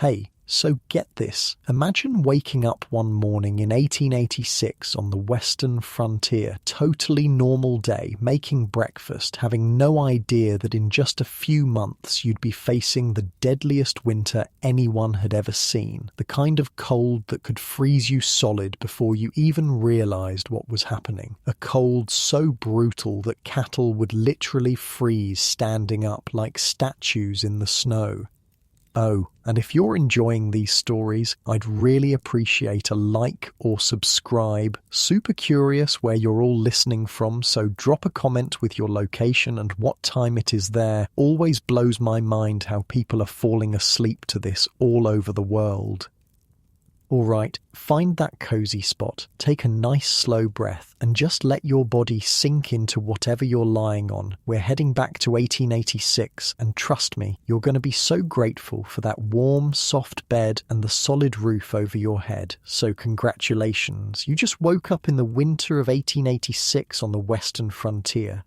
Hey, so get this. Imagine waking up one morning in 1886 on the western frontier, totally normal day, making breakfast, having no idea that in just a few months you'd be facing the deadliest winter anyone had ever seen, the kind of cold that could freeze you solid before you even realized what was happening, a cold so brutal that cattle would literally freeze standing up like statues in the snow. Oh, and if you're enjoying these stories, I'd really appreciate a like or subscribe. Super curious where you're all listening from, so drop a comment with your location and what time it is there. Always blows my mind how people are falling asleep to this all over the world. Alright, find that cozy spot, take a nice slow breath, and just let your body sink into whatever you're lying on. We're heading back to 1886, and trust me, you're going to be so grateful for that warm, soft bed and the solid roof over your head. So congratulations, you just woke up in the winter of 1886 on the western frontier.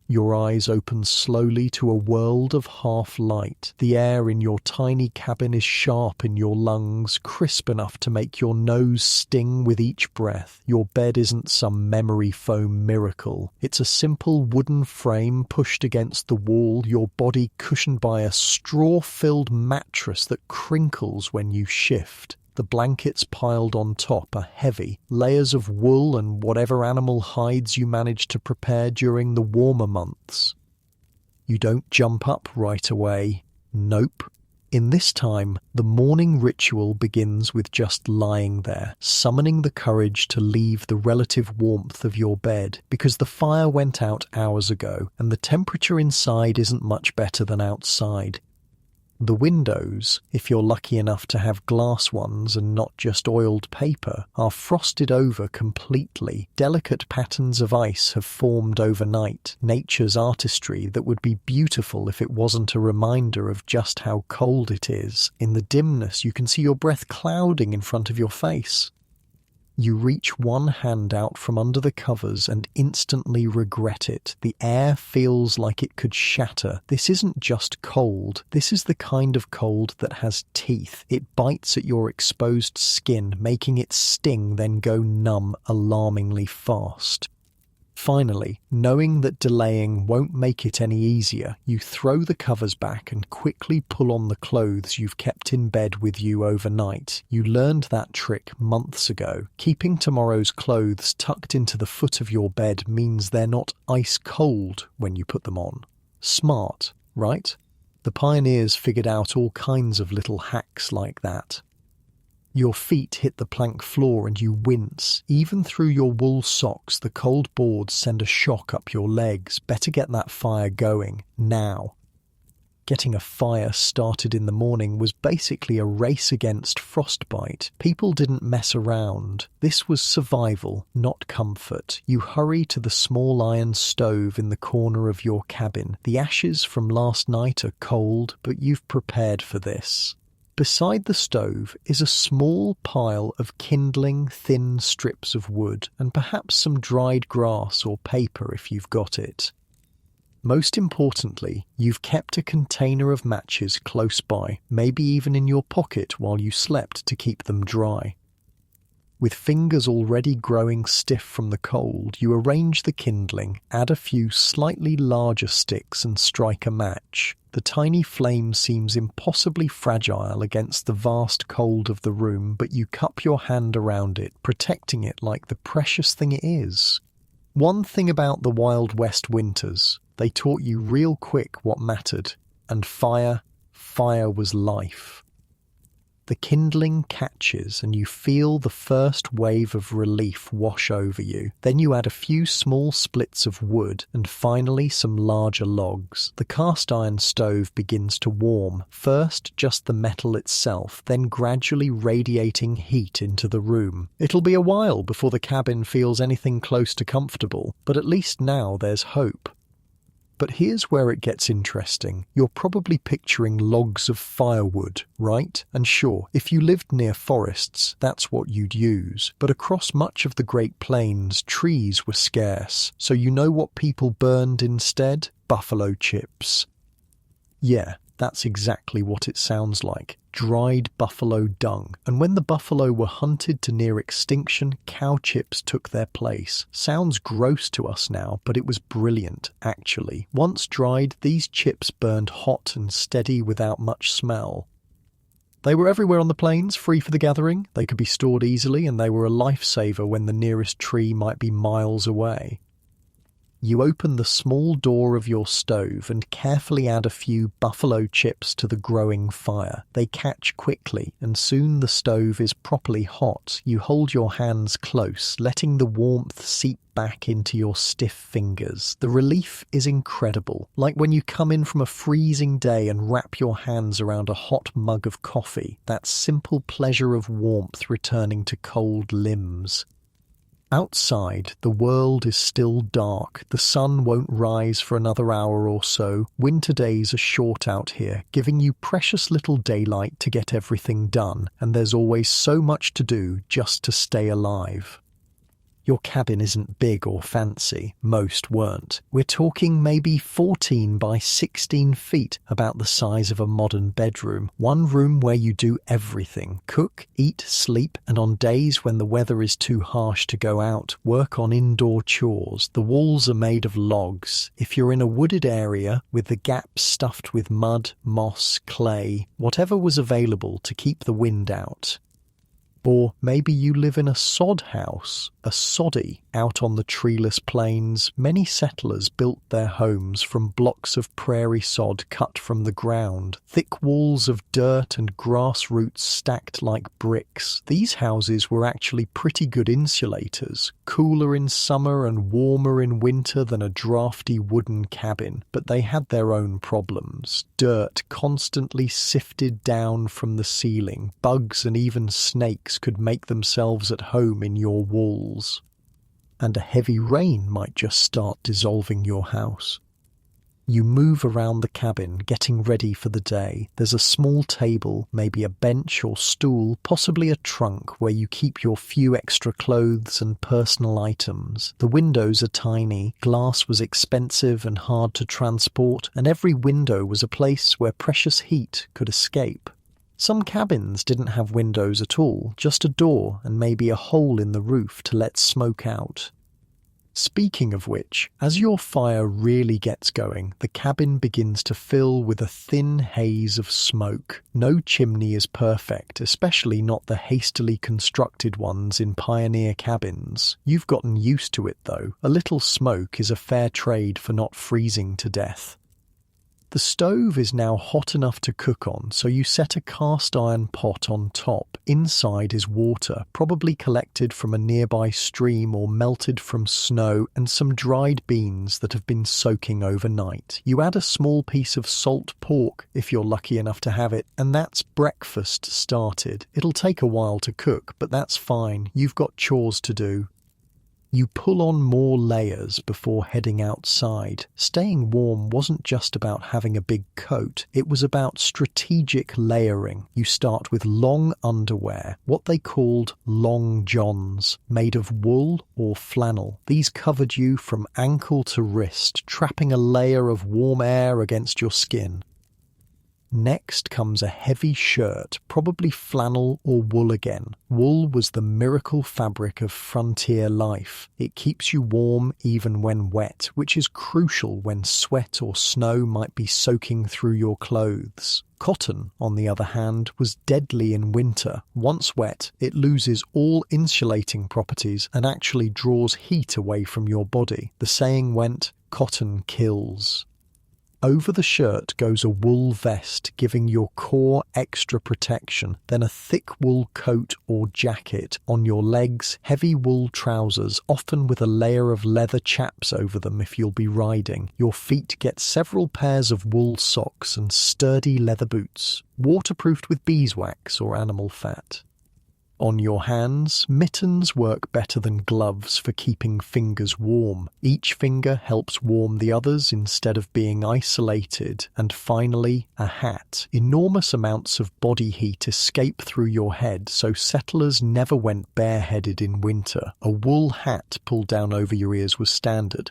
Your eyes open slowly to a world of half-light. The air in your tiny cabin is sharp in your lungs, crisp enough to make your nose sting with each breath. Your bed isn't some memory foam miracle. It's a simple wooden frame pushed against the wall, your body cushioned by a straw-filled mattress that crinkles when you shift. The blankets piled on top are heavy, layers of wool and whatever animal hides you manage to prepare during the warmer months. You don't jump up right away. Nope. In this time, the morning ritual begins with just lying there, summoning the courage to leave the relative warmth of your bed, because the fire went out hours ago, and the temperature inside isn't much better than outside. The windows, if you're lucky enough to have glass ones and not just oiled paper, are frosted over completely. Delicate patterns of ice have formed overnight, nature's artistry that would be beautiful if it wasn't a reminder of just how cold it is. In the dimness, you can see your breath clouding in front of your face. You reach one hand out from under the covers and instantly regret it. The air feels like it could shatter. This isn't just cold. This is the kind of cold that has teeth. It bites at your exposed skin, making it sting, then go numb alarmingly fast. Finally, knowing that delaying won't make it any easier, you throw the covers back and quickly pull on the clothes you've kept in bed with you overnight. You learned that trick months ago. Keeping tomorrow's clothes tucked into the foot of your bed means they're not ice cold when you put them on. Smart, right? The pioneers figured out all kinds of little hacks like that. Your feet hit the plank floor and you wince. Even through your wool socks, the cold boards send a shock up your legs. Better get that fire going, now. Getting a fire started in the morning was basically a race against frostbite. People didn't mess around. This was survival, not comfort. You hurry to the small iron stove in the corner of your cabin. The ashes from last night are cold, but you've prepared for this. Beside the stove is a small pile of kindling thin strips of wood and perhaps some dried grass or paper if you've got it. Most importantly, you've kept a container of matches close by, maybe even in your pocket while you slept to keep them dry. With fingers already growing stiff from the cold, you arrange the kindling, add a few slightly larger sticks and strike a match. The tiny flame seems impossibly fragile against the vast cold of the room, but you cup your hand around it, protecting it like the precious thing it is. One thing about the Wild West winters, they taught you real quick what mattered, and fire was life. The kindling catches and you feel the first wave of relief wash over you. Then you add a few small splits of wood and finally some larger logs. The cast iron stove begins to warm, first just the metal itself, then gradually radiating heat into the room. It'll be a while before the cabin feels anything close to comfortable, but at least now there's hope. But here's where it gets interesting. You're probably picturing logs of firewood, right? And sure, if you lived near forests, that's what you'd use. But across much of the Great Plains, trees were scarce. So you know what people burned instead? Buffalo chips. Yeah, That's exactly what it sounds like. Dried buffalo dung. And when the buffalo were hunted to near extinction, cow chips took their place. Sounds gross to us now, but it was brilliant, actually. Once dried, these chips burned hot and steady without much smell. They were everywhere on the plains, free for the gathering. They could be stored easily, and they were a lifesaver when the nearest tree might be miles away. You open the small door of your stove and carefully add a few buffalo chips to the growing fire. They catch quickly, and soon the stove is properly hot. You hold your hands close, letting the warmth seep back into your stiff fingers. The relief is incredible, like when you come in from a freezing day and wrap your hands around a hot mug of coffee. That simple pleasure of warmth returning to cold limbs. Outside, the world is still dark. The sun won't rise for another hour or so. Winter days are short out here, giving you precious little daylight to get everything done, and there's always so much to do just to stay alive. Your cabin isn't big or fancy. Most weren't. We're talking maybe 14 by 16 feet, about the size of a modern bedroom. One room where you do everything. Cook, eat, sleep, and on days when the weather is too harsh to go out, work on indoor chores. The walls are made of logs. If you're in a wooded area, with the gaps stuffed with mud, moss, clay, whatever was available to keep the wind out. Or maybe you live in a sod house, a soddy, out on the treeless plains. Many settlers built their homes from blocks of prairie sod cut from the ground, thick walls of dirt and grass roots stacked like bricks. These houses were actually pretty good insulators, cooler in summer and warmer in winter than a drafty wooden cabin, but they had their own problems. Dirt constantly sifted down from the ceiling. Bugs and even snakes could make themselves at home in your walls. And a heavy rain might just start dissolving your house. You move around the cabin, getting ready for the day. There's a small table, maybe a bench or stool, possibly a trunk where you keep your few extra clothes and personal items. The windows are tiny, glass was expensive and hard to transport, and every window was a place where precious heat could escape. Some cabins didn't have windows at all, just a door and maybe a hole in the roof to let smoke out. Speaking of which, as your fire really gets going, the cabin begins to fill with a thin haze of smoke. No chimney is perfect, especially not the hastily constructed ones in pioneer cabins. You've gotten used to it though. A little smoke is a fair trade for not freezing to death. The stove is now hot enough to cook on, so you set a cast iron pot on top. Inside is water, probably collected from a nearby stream or melted from snow, and some dried beans that have been soaking overnight. You add a small piece of salt pork, if you're lucky enough to have it, and that's breakfast started. It'll take a while to cook, but that's fine. You've got chores to do. You pull on more layers before heading outside. Staying warm wasn't just about having a big coat, it was about strategic layering. You start with long underwear, what they called long johns, made of wool or flannel. These covered you from ankle to wrist, trapping a layer of warm air against your skin. Next comes a heavy shirt, probably flannel or wool again. Wool was the miracle fabric of frontier life. It keeps you warm even when wet, which is crucial when sweat or snow might be soaking through your clothes. Cotton, on the other hand, was deadly in winter. Once wet, it loses all insulating properties and actually draws heat away from your body. The saying went, "Cotton kills." Over the shirt goes a wool vest, giving your core extra protection, then a thick wool coat or jacket. On your legs, heavy wool trousers, often with a layer of leather chaps over them if you'll be riding. Your feet get several pairs of wool socks and sturdy leather boots, waterproofed with beeswax or animal fat. On your hands, mittens work better than gloves for keeping fingers warm. Each finger helps warm the others instead of being isolated. And finally, a hat. Enormous amounts of body heat escape through your head, so settlers never went bareheaded in winter. A wool hat pulled down over your ears was standard.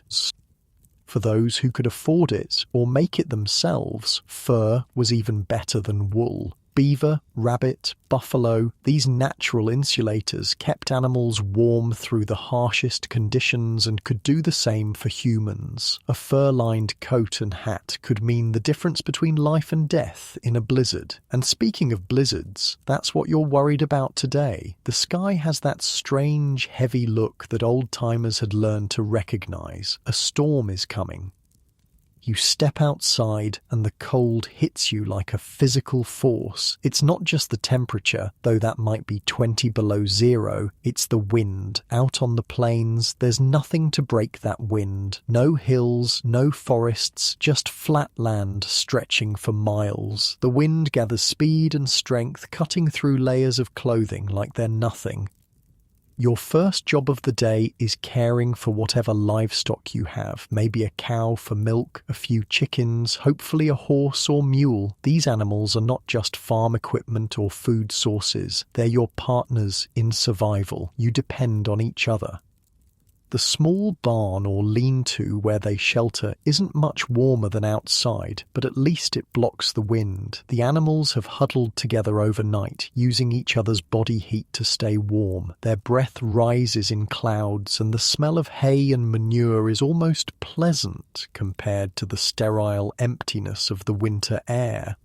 For those who could afford it or make it themselves, fur was even better than wool. Beaver, rabbit, buffalo, these natural insulators kept animals warm through the harshest conditions and could do the same for humans. A fur-lined coat and hat could mean the difference between life and death in a blizzard. And speaking of blizzards, that's what you're worried about today. The sky has that strange, heavy look that old-timers had learned to recognize. A storm is coming. You step outside and the cold hits you like a physical force. It's not just the temperature, though that might be 20 below zero, it's the wind. Out on the plains, there's nothing to break that wind. No hills, no forests, just flat land stretching for miles. The wind gathers speed and strength, cutting through layers of clothing like they're nothing. Your first job of the day is caring for whatever livestock you have, maybe a cow for milk, a few chickens, hopefully a horse or mule. These animals are not just farm equipment or food sources, they're your partners in survival. You depend on each other. The small barn or lean-to where they shelter isn't much warmer than outside, but at least it blocks the wind. The animals have huddled together overnight, using each other's body heat to stay warm. Their breath rises in clouds, and the smell of hay and manure is almost pleasant compared to the sterile emptiness of the winter air.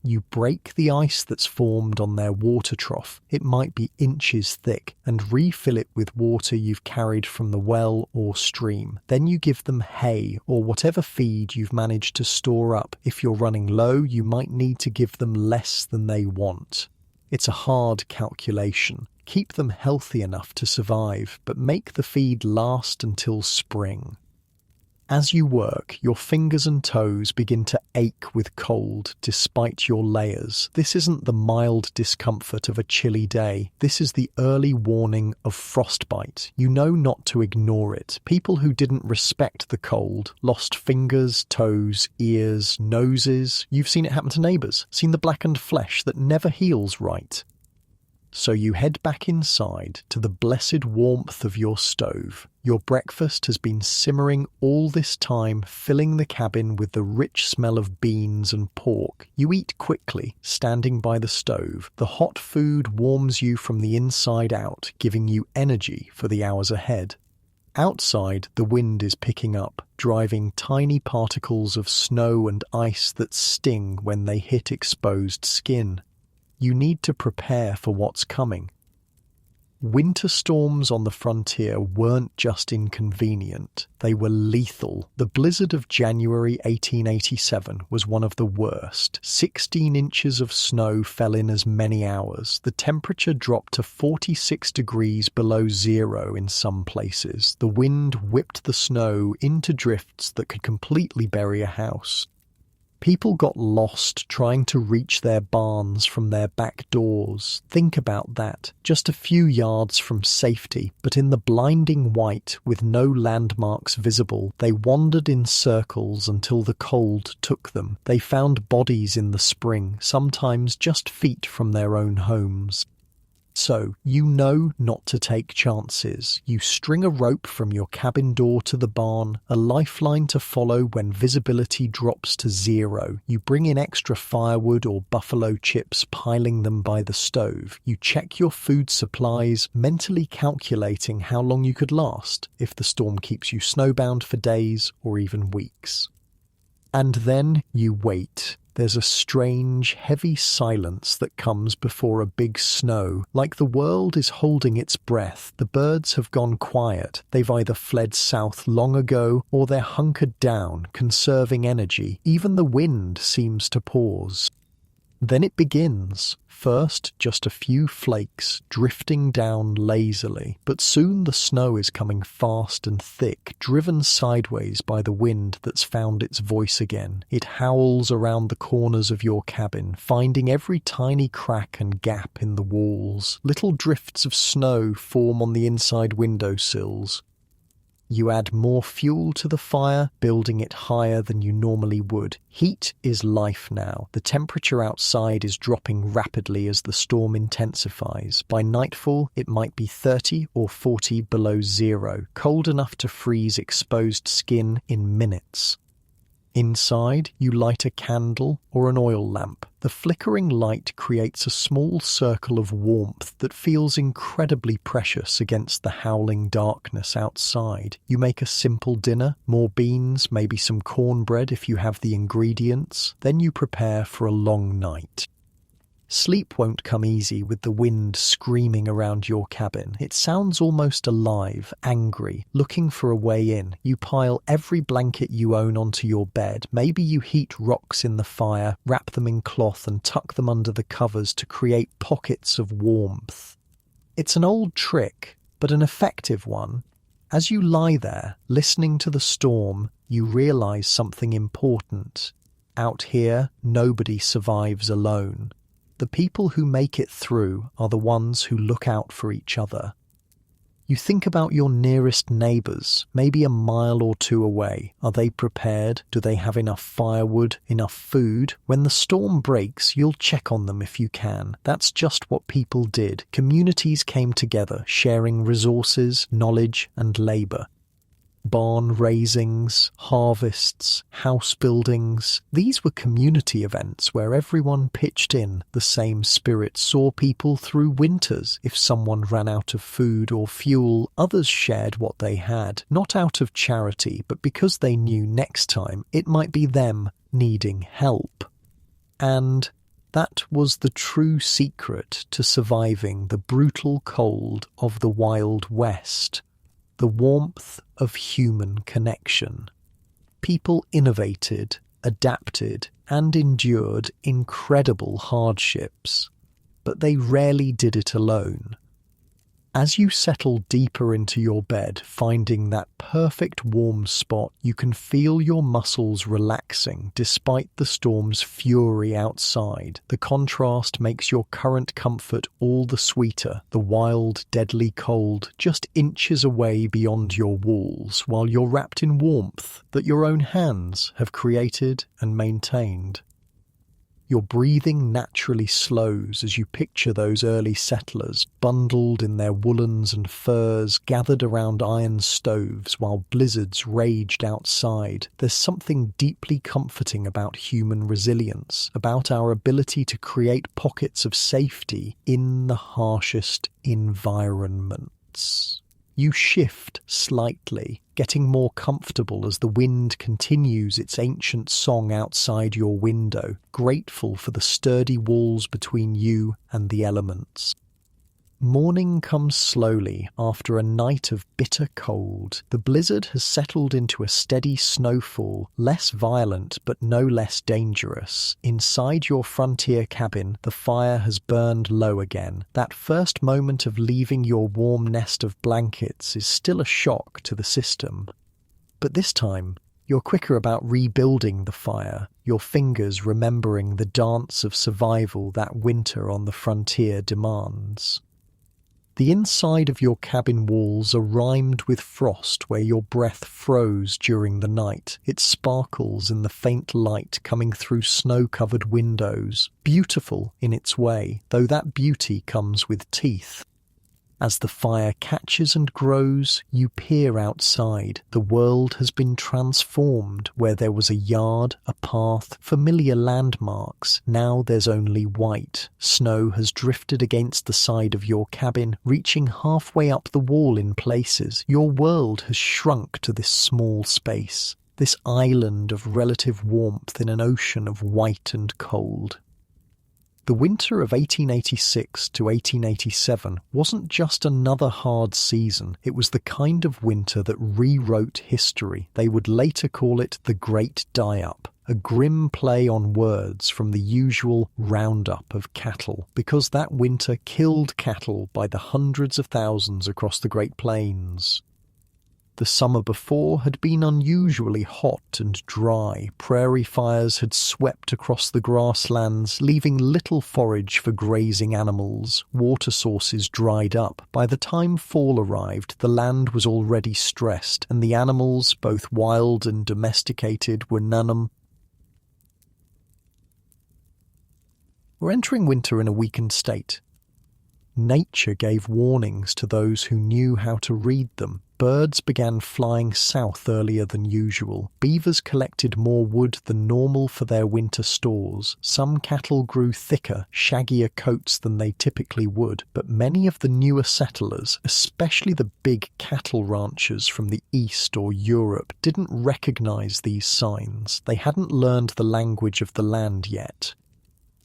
You break the ice that's formed on their water trough, it might be inches thick, and refill it with water you've carried from the well or stream. Then you give them hay or whatever feed you've managed to store up. If you're running low, you might need to give them less than they want. It's a hard calculation. Keep them healthy enough to survive, but make the feed last until spring. As you work, your fingers and toes begin to ache with cold despite your layers. This isn't the mild discomfort of a chilly day. This is the early warning of frostbite. You know not to ignore it. People who didn't respect the cold lost fingers, toes, ears, noses. You've seen it happen to neighbours, seen the blackened flesh that never heals right. So you head back inside to the blessed warmth of your stove. Your breakfast has been simmering all this time, filling the cabin with the rich smell of beans and pork. You eat quickly, standing by the stove. The hot food warms you from the inside out, giving you energy for the hours ahead. Outside, the wind is picking up, driving tiny particles of snow and ice that sting when they hit exposed skin. You need to prepare for what's coming. Winter storms on the frontier weren't just inconvenient, they were lethal. The blizzard of January 1887 was one of the worst. 16 inches of snow fell in as many hours. The temperature dropped to 46 degrees below zero in some places. The wind whipped the snow into drifts that could completely bury a house. People got lost trying to reach their barns from their back doors. Think about that. Just a few yards from safety, but in the blinding white, with no landmarks visible, they wandered in circles until the cold took them. They found bodies in the spring, sometimes just feet from their own homes. So, you know not to take chances. You string a rope from your cabin door to the barn, a lifeline to follow when visibility drops to zero. You bring in extra firewood or buffalo chips, piling them by the stove. You check your food supplies, mentally calculating how long you could last if the storm keeps you snowbound for days or even weeks. And then you wait. There's a strange, heavy silence that comes before a big snow, like the world is holding its breath. The birds have gone quiet. They've either fled south long ago or they're hunkered down, conserving energy. Even the wind seems to pause. Then it begins. First, just a few flakes drifting down lazily, but soon the snow is coming fast and thick, driven sideways by the wind that's found its voice again. It howls around the corners of your cabin, finding every tiny crack and gap in the walls. Little drifts of snow form on the inside windowsills. You add more fuel to the fire, building it higher than you normally would. Heat is life now. The temperature outside is dropping rapidly as the storm intensifies. By nightfall, it might be 30 or 40 below zero, cold enough to freeze exposed skin in minutes. Inside, you light a candle or an oil lamp. The flickering light creates a small circle of warmth that feels incredibly precious against the howling darkness outside. You make a simple dinner, more beans, maybe some cornbread if you have the ingredients. Then you prepare for a long night. Sleep won't come easy with the wind screaming around your cabin. It sounds almost alive, angry, looking for a way in. You pile every blanket you own onto your bed. Maybe you heat rocks in the fire, wrap them in cloth and tuck them under the covers to create pockets of warmth. It's an old trick, but an effective one. As you lie there, listening to the storm, you realize something important. Out here, nobody survives alone. The people who make it through are the ones who look out for each other. You think about your nearest neighbours, maybe a mile or two away. Are they prepared? Do they have enough firewood, enough food? When the storm breaks, you'll check on them if you can. That's just what people did. Communities came together, sharing resources, knowledge, and labour. Barn raisings, harvests, house buildings. These were community events where everyone pitched in. The same spirit saw people through winters. If someone ran out of food or fuel, others shared what they had, not out of charity, but because they knew next time it might be them needing help. And that was the true secret to surviving the brutal cold of the Wild West. The warmth of human connection. People innovated, adapted, and endured incredible hardships, but they rarely did it alone. As you settle deeper into your bed, finding that perfect warm spot, you can feel your muscles relaxing despite the storm's fury outside. The contrast makes your current comfort all the sweeter. The wild, deadly cold just inches away beyond your walls, while you're wrapped in warmth that your own hands have created and maintained. Your breathing naturally slows as you picture those early settlers, bundled in their woolens and furs, gathered around iron stoves while blizzards raged outside. There's something deeply comforting about human resilience, about our ability to create pockets of safety in the harshest environments. You shift slightly, getting more comfortable as the wind continues its ancient song outside your window, grateful for the sturdy walls between you and the elements. Morning comes slowly after a night of bitter cold. The blizzard has settled into a steady snowfall, less violent but no less dangerous. Inside your frontier cabin, the fire has burned low again. That first moment of leaving your warm nest of blankets is still a shock to the system. But this time, you're quicker about rebuilding the fire, your fingers remembering the dance of survival that winter on the frontier demands. The inside of your cabin walls are rimed with frost where your breath froze during the night. It sparkles in the faint light coming through snow-covered windows. Beautiful in its way, though that beauty comes with teeth. As the fire catches and grows, you peer outside. The world has been transformed. Where there was a yard, a path, familiar landmarks, now there's only white. Snow has drifted against the side of your cabin, reaching halfway up the wall in places. Your world has shrunk to this small space, this island of relative warmth in an ocean of white and cold. The winter of 1886 to 1887 wasn't just another hard season, it was the kind of winter that rewrote history. They would later call it the Great Die-Up, a grim play on words from the usual roundup of cattle, because that winter killed cattle by the hundreds of thousands across the Great Plains. The summer before had been unusually hot and dry. Prairie fires had swept across the grasslands, leaving little forage for grazing animals. Water sources dried up. By the time fall arrived, the land was already stressed, and the animals, both wild and domesticated, were none. We're entering winter in a weakened state. Nature gave warnings to those who knew how to read them. Birds began flying south earlier than usual. Beavers collected more wood than normal for their winter stores. Some cattle grew thicker, shaggier coats than they typically would, but many of the newer settlers, especially the big cattle ranchers from the East or Europe, didn't recognize these signs. They hadn't learned the language of the land yet.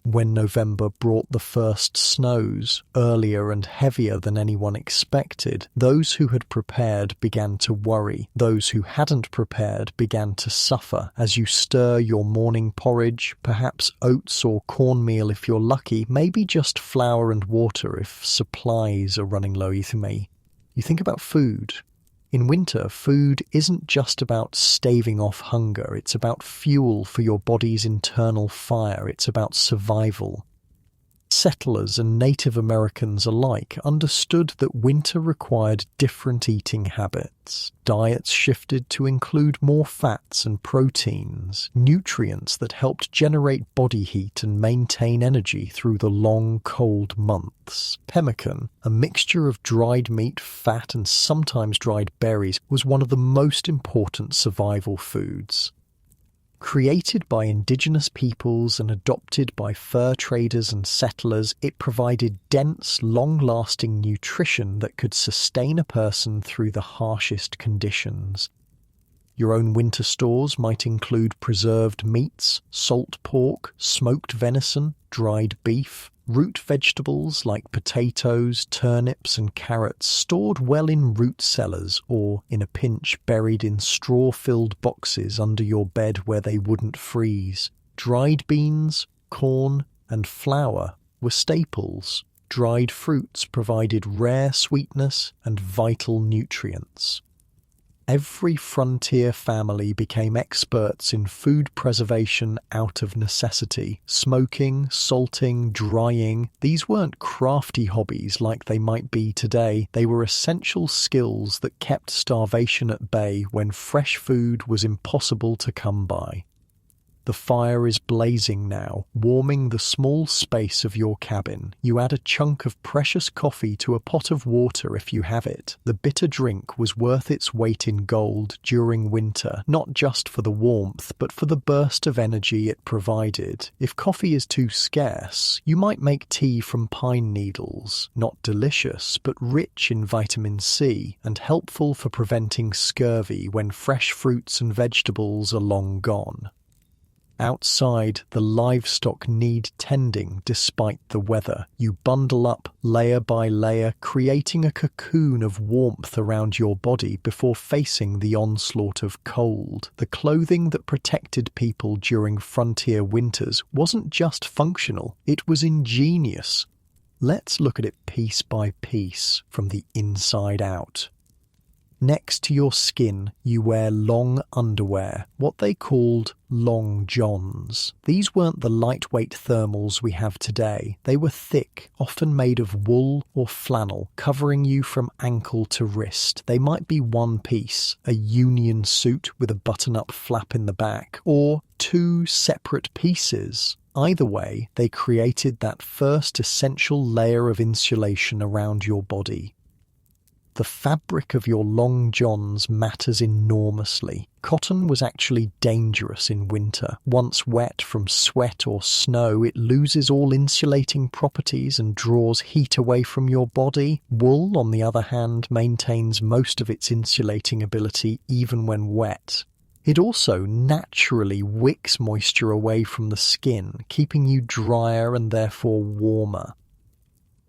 When November brought the first snows, earlier and heavier than anyone expected, those who had prepared began to worry. Those who hadn't prepared began to suffer. As you stir your morning porridge, perhaps oats or cornmeal if you're lucky, maybe just flour and water if supplies are running low. You think about food. In winter, food isn't just about staving off hunger, it's about fuel for your body's internal fire, it's about survival. Settlers and Native Americans alike understood that winter required different eating habits. Diets shifted to include more fats and proteins, nutrients that helped generate body heat and maintain energy through the long, cold months. Pemmican, a mixture of dried meat, fat, and sometimes dried berries, was one of the most important survival foods. Created by indigenous peoples and adopted by fur traders and settlers, it provided dense, long-lasting nutrition that could sustain a person through the harshest conditions. Your own winter stores might include preserved meats, salt pork, smoked venison, dried beef, root vegetables like potatoes, turnips and carrots stored well in root cellars or, in a pinch, buried in straw-filled boxes under your bed where they wouldn't freeze. Dried beans, corn and flour were staples. Dried fruits provided rare sweetness and vital nutrients. Every frontier family became experts in food preservation out of necessity. Smoking, salting, drying, these weren't crafty hobbies like they might be today. They were essential skills that kept starvation at bay when fresh food was impossible to come by. The fire is blazing now, warming the small space of your cabin. You add a chunk of precious coffee to a pot of water if you have it. The bitter drink was worth its weight in gold during winter, not just for the warmth, but for the burst of energy it provided. If coffee is too scarce, you might make tea from pine needles. Not delicious, but rich in vitamin C, and helpful for preventing scurvy when fresh fruits and vegetables are long gone. Outside, the livestock need tending despite the weather. You bundle up layer by layer, creating a cocoon of warmth around your body before facing the onslaught of cold. The clothing that protected people during frontier winters wasn't just functional, it was ingenious. Let's look at it piece by piece, from the inside out. Next to your skin, you wear long underwear, what they called long johns. These weren't the lightweight thermals we have today. They were thick, often made of wool or flannel, covering you from ankle to wrist. They might be one piece, a union suit with a button-up flap in the back, or two separate pieces. Either way, they created that first essential layer of insulation around your body. The fabric of your long johns matters enormously. Cotton was actually dangerous in winter. Once wet from sweat or snow, it loses all insulating properties and draws heat away from your body. Wool, on the other hand, maintains most of its insulating ability even when wet. It also naturally wicks moisture away from the skin, keeping you drier and therefore warmer.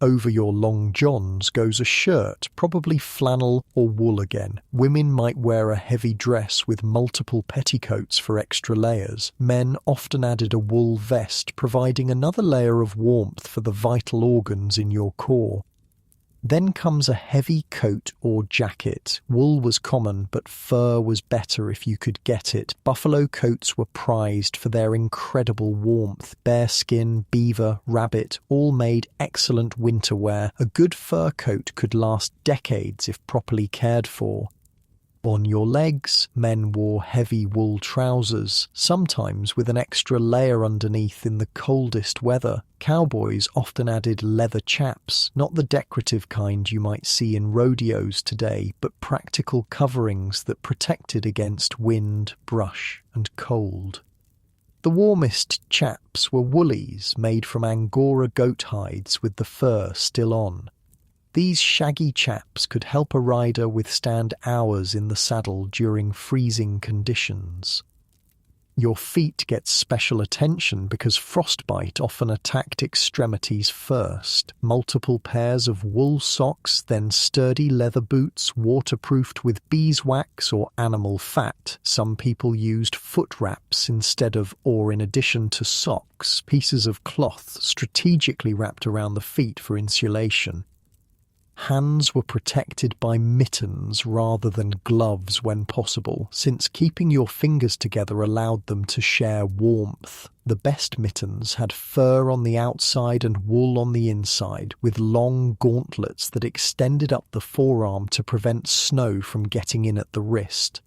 Over your long johns goes a shirt, probably flannel or wool again. Women might wear a heavy dress with multiple petticoats for extra layers. Men often added a wool vest, providing another layer of warmth for the vital organs in your core. Then comes a heavy coat or jacket. Wool was common, but fur was better if you could get it. Buffalo coats were prized for their incredible warmth. Bearskin, beaver, rabbit all made excellent winter wear. A good fur coat could last decades if properly cared for. On your legs, men wore heavy wool trousers, sometimes with an extra layer underneath in the coldest weather. Cowboys often added leather chaps, not the decorative kind you might see in rodeos today, but practical coverings that protected against wind, brush, and cold. The warmest chaps were woolies made from Angora goat hides with the fur still on. These shaggy chaps could help a rider withstand hours in the saddle during freezing conditions. Your feet get special attention because frostbite often attacked extremities first. Multiple pairs of wool socks, then sturdy leather boots waterproofed with beeswax or animal fat. Some people used foot wraps instead of or in addition to socks, pieces of cloth strategically wrapped around the feet for insulation. Hands were protected by mittens rather than gloves when possible, since keeping your fingers together allowed them to share warmth. The best mittens had fur on the outside and wool on the inside, with long gauntlets that extended up the forearm to prevent snow from getting in at the wrist.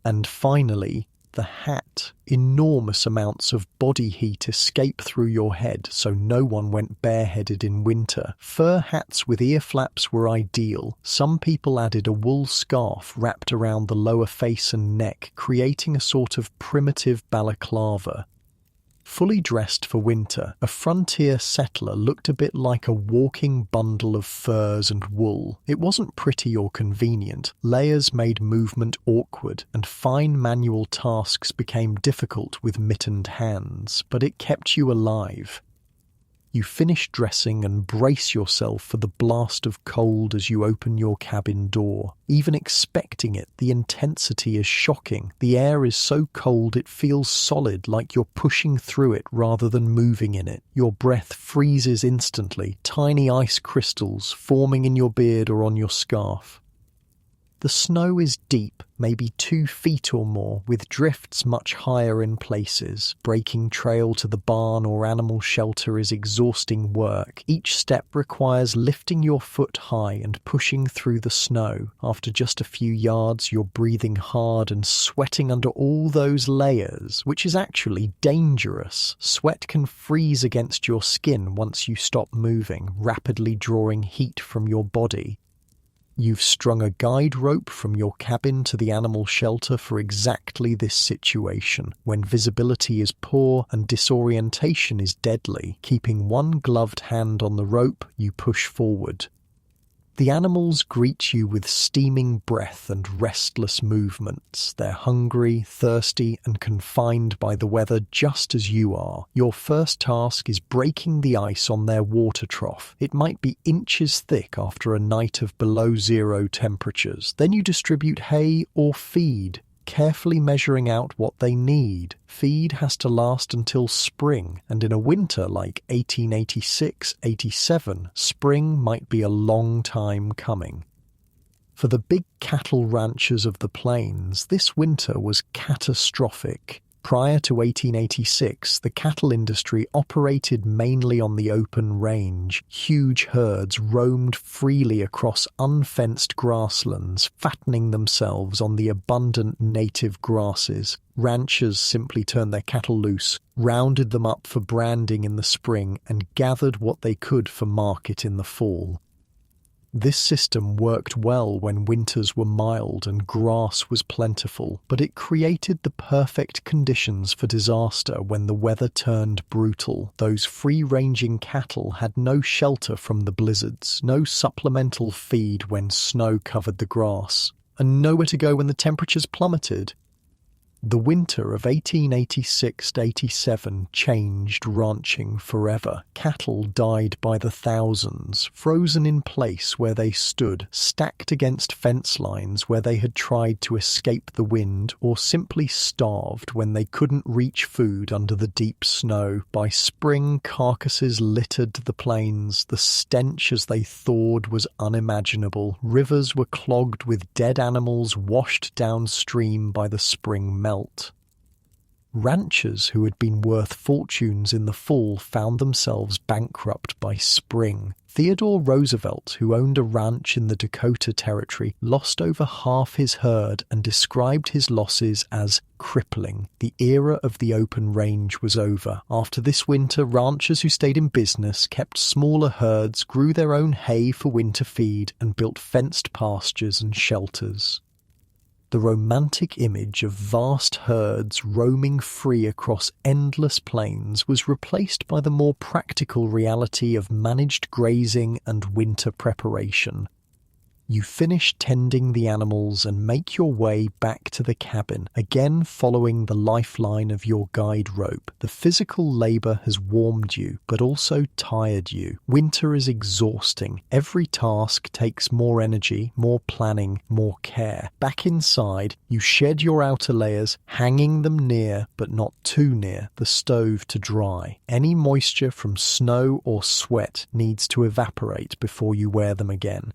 And finally, the hat. Enormous amounts of body heat escape through your head, so no one went bareheaded in winter. Fur hats with ear flaps were ideal. Some people added a wool scarf wrapped around the lower face and neck, creating a sort of primitive balaclava. Fully dressed for winter, a frontier settler looked a bit like a walking bundle of furs and wool. It wasn't pretty or convenient. Layers made movement awkward, and fine manual tasks became difficult with mittened hands, but it kept you alive. You finish dressing and brace yourself for the blast of cold as you open your cabin door. Even expecting it, the intensity is shocking. The air is so cold it feels solid, like you're pushing through it rather than moving in it. Your breath freezes instantly, tiny ice crystals forming in your beard or on your scarf. The snow is deep, maybe 2 feet or more, with drifts much higher in places. Breaking trail to the barn or animal shelter is exhausting work. Each step requires lifting your foot high and pushing through the snow. After just a few yards, you're breathing hard and sweating under all those layers, which is actually dangerous. Sweat can freeze against your skin once you stop moving, rapidly drawing heat from your body. You've strung a guide rope from your cabin to the animal shelter for exactly this situation, when visibility is poor and disorientation is deadly. Keeping one gloved hand on the rope, you push forward. The animals greet you with steaming breath and restless movements. They're hungry, thirsty, and confined by the weather just as you are. Your first task is breaking the ice on their water trough. It might be inches thick after a night of below zero temperatures. Then you distribute hay or feed, carefully measuring out what they need. Feed has to last until spring, and in a winter like 1886-87, spring might be a long time coming. For the big cattle ranchers of the plains, this winter was catastrophic. Prior to 1886, the cattle industry operated mainly on the open range. Huge herds roamed freely across unfenced grasslands, fattening themselves on the abundant native grasses. Ranchers simply turned their cattle loose, rounded them up for branding in the spring, and gathered what they could for market in the fall. This system worked well when winters were mild and grass was plentiful, but it created the perfect conditions for disaster when the weather turned brutal. Those free-ranging cattle had no shelter from the blizzards, no supplemental feed when snow covered the grass, and nowhere to go when the temperatures plummeted. The winter of 1886–87 changed ranching forever. Cattle died by the thousands, frozen in place where they stood, stacked against fence lines where they had tried to escape the wind, or simply starved when they couldn't reach food under the deep snow. By spring, carcasses littered the plains. The stench as they thawed was unimaginable. Rivers were clogged with dead animals washed downstream by the spring melt. Ranchers who had been worth fortunes in the fall found themselves bankrupt by spring. Theodore Roosevelt, who owned a ranch in the Dakota Territory, lost over half his herd and described his losses as crippling. The era of the open range was over. After this winter, ranchers who stayed in business kept smaller herds, grew their own hay for winter feed, and built fenced pastures and shelters. The romantic image of vast herds roaming free across endless plains was replaced by the more practical reality of managed grazing and winter preparation. You finish tending the animals and make your way back to the cabin, again following the lifeline of your guide rope. The physical labor has warmed you, but also tired you. Winter is exhausting. Every task takes more energy, more planning, more care. Back inside, you shed your outer layers, hanging them near, but not too near, the stove to dry. Any moisture from snow or sweat needs to evaporate before you wear them again.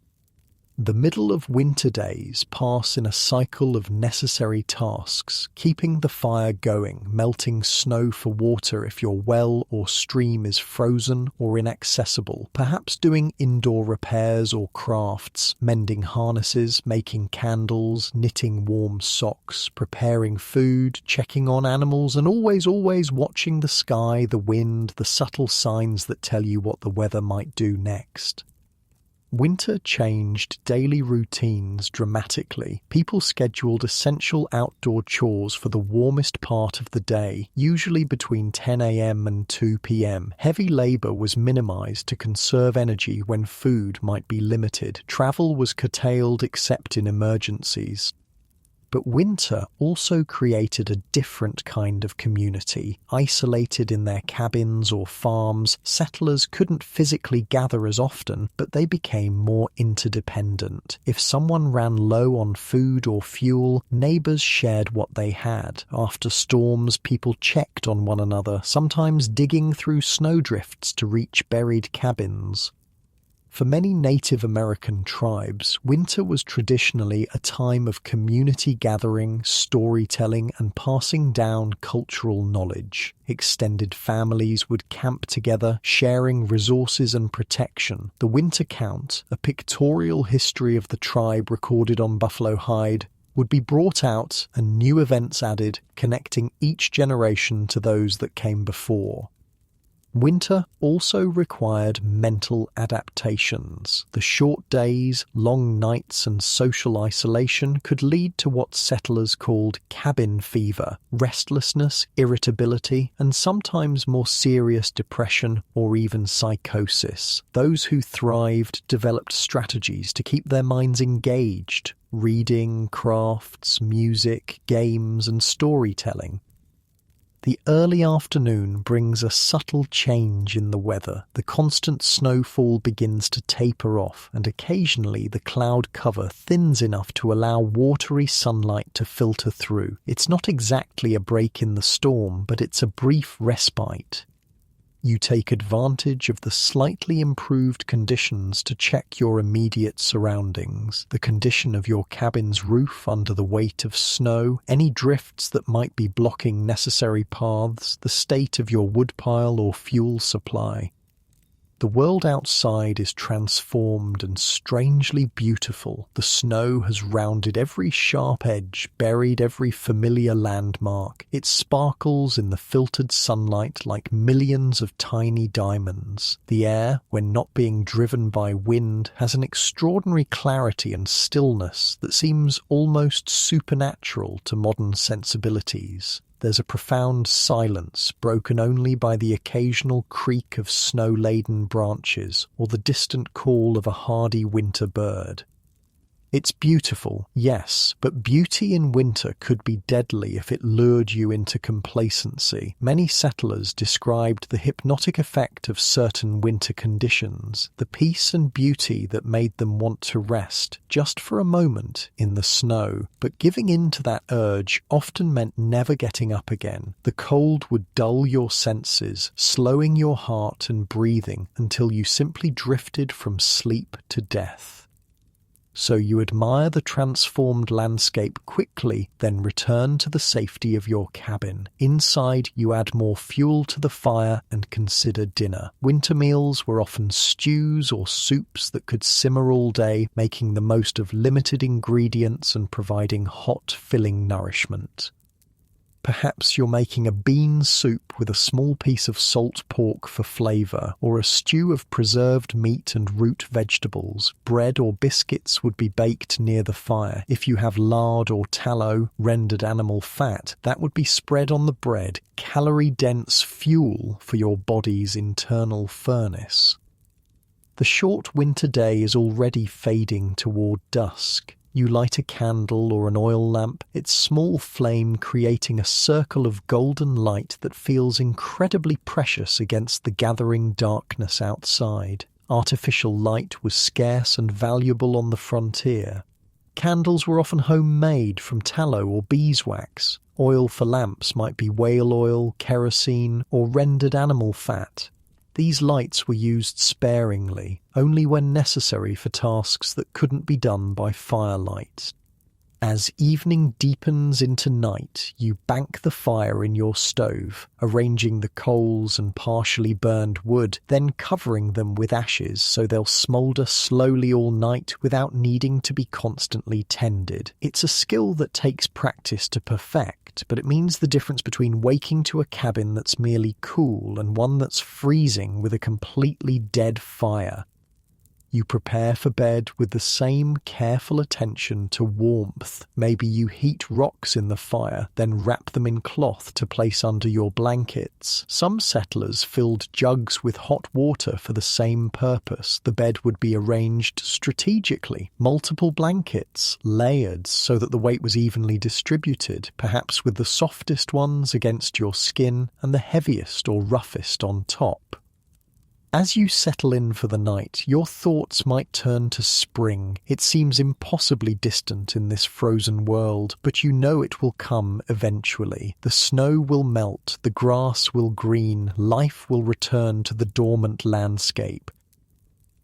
The middle of winter days pass in a cycle of necessary tasks, keeping the fire going, melting snow for water if your well or stream is frozen or inaccessible, perhaps doing indoor repairs or crafts, mending harnesses, making candles, knitting warm socks, preparing food, checking on animals, and always watching the sky, the wind, the subtle signs that tell you what the weather might do next. Winter changed daily routines dramatically. People scheduled essential outdoor chores for the warmest part of the day, usually between 10 a.m. and 2 p.m. Heavy labor was minimized to conserve energy when food might be limited. Travel was curtailed except in emergencies. But winter also created a different kind of community. Isolated in their cabins or farms, settlers couldn't physically gather as often, but they became more interdependent. If someone ran low on food or fuel, neighbors shared what they had. After storms, people checked on one another, sometimes digging through snowdrifts to reach buried cabins. For many Native American tribes, winter was traditionally a time of community gathering, storytelling, and passing down cultural knowledge. Extended families would camp together, sharing resources and protection. The Winter Count, a pictorial history of the tribe recorded on buffalo hide, would be brought out and new events added, connecting each generation to those that came before. Winter also required mental adaptations. The short days, long nights, and social isolation could lead to what settlers called cabin fever, restlessness, irritability, and sometimes more serious depression or even psychosis. Those who thrived developed strategies to keep their minds engaged: reading, crafts, music, games, and storytelling. The early afternoon brings a subtle change in the weather. The constant snowfall begins to taper off, and occasionally the cloud cover thins enough to allow watery sunlight to filter through. It's not exactly a break in the storm, but it's a brief respite. You take advantage of the slightly improved conditions to check your immediate surroundings, the condition of your cabin's roof under the weight of snow, any drifts that might be blocking necessary paths, the state of your woodpile or fuel supply. The world outside is transformed and strangely beautiful. The snow has rounded every sharp edge, buried every familiar landmark. It sparkles in the filtered sunlight like millions of tiny diamonds. The air, when not being driven by wind, has an extraordinary clarity and stillness that seems almost supernatural to modern sensibilities. There's a profound silence, broken only by the occasional creak of snow-laden branches or the distant call of a hardy winter bird. It's beautiful, yes, but beauty in winter could be deadly if it lured you into complacency. Many settlers described the hypnotic effect of certain winter conditions, the peace and beauty that made them want to rest, just for a moment, in the snow. But giving in to that urge often meant never getting up again. The cold would dull your senses, slowing your heart and breathing until you simply drifted from sleep to death. So you admire the transformed landscape quickly, then return to the safety of your cabin. Inside, you add more fuel to the fire and consider dinner. Winter meals were often stews or soups that could simmer all day, making the most of limited ingredients and providing hot, filling nourishment. Perhaps you're making a bean soup with a small piece of salt pork for flavour, or a stew of preserved meat and root vegetables. Bread or biscuits would be baked near the fire. If you have lard or tallow, rendered animal fat, that would be spread on the bread, calorie-dense fuel for your body's internal furnace. The short winter day is already fading toward dusk. You light a candle or an oil lamp, its small flame creating a circle of golden light that feels incredibly precious against the gathering darkness outside. Artificial light was scarce and valuable on the frontier. Candles were often homemade from tallow or beeswax. Oil for lamps might be whale oil, kerosene, or rendered animal fat. These lights were used sparingly, only when necessary for tasks that couldn't be done by firelight. As evening deepens into night, you bank the fire in your stove, arranging the coals and partially burned wood, then covering them with ashes so they'll smoulder slowly all night without needing to be constantly tended. It's a skill that takes practice to perfect, but it means the difference between waking to a cabin that's merely cool and one that's freezing with a completely dead fire. You prepare for bed with the same careful attention to warmth. Maybe you heat rocks in the fire, then wrap them in cloth to place under your blankets. Some settlers filled jugs with hot water for the same purpose. The bed would be arranged strategically, multiple blankets, layered so that the weight was evenly distributed, perhaps with the softest ones against your skin and the heaviest or roughest on top. As you settle in for the night, your thoughts might turn to spring. It seems impossibly distant in this frozen world, but you know it will come eventually. The snow will melt, the grass will green, life will return to the dormant landscape.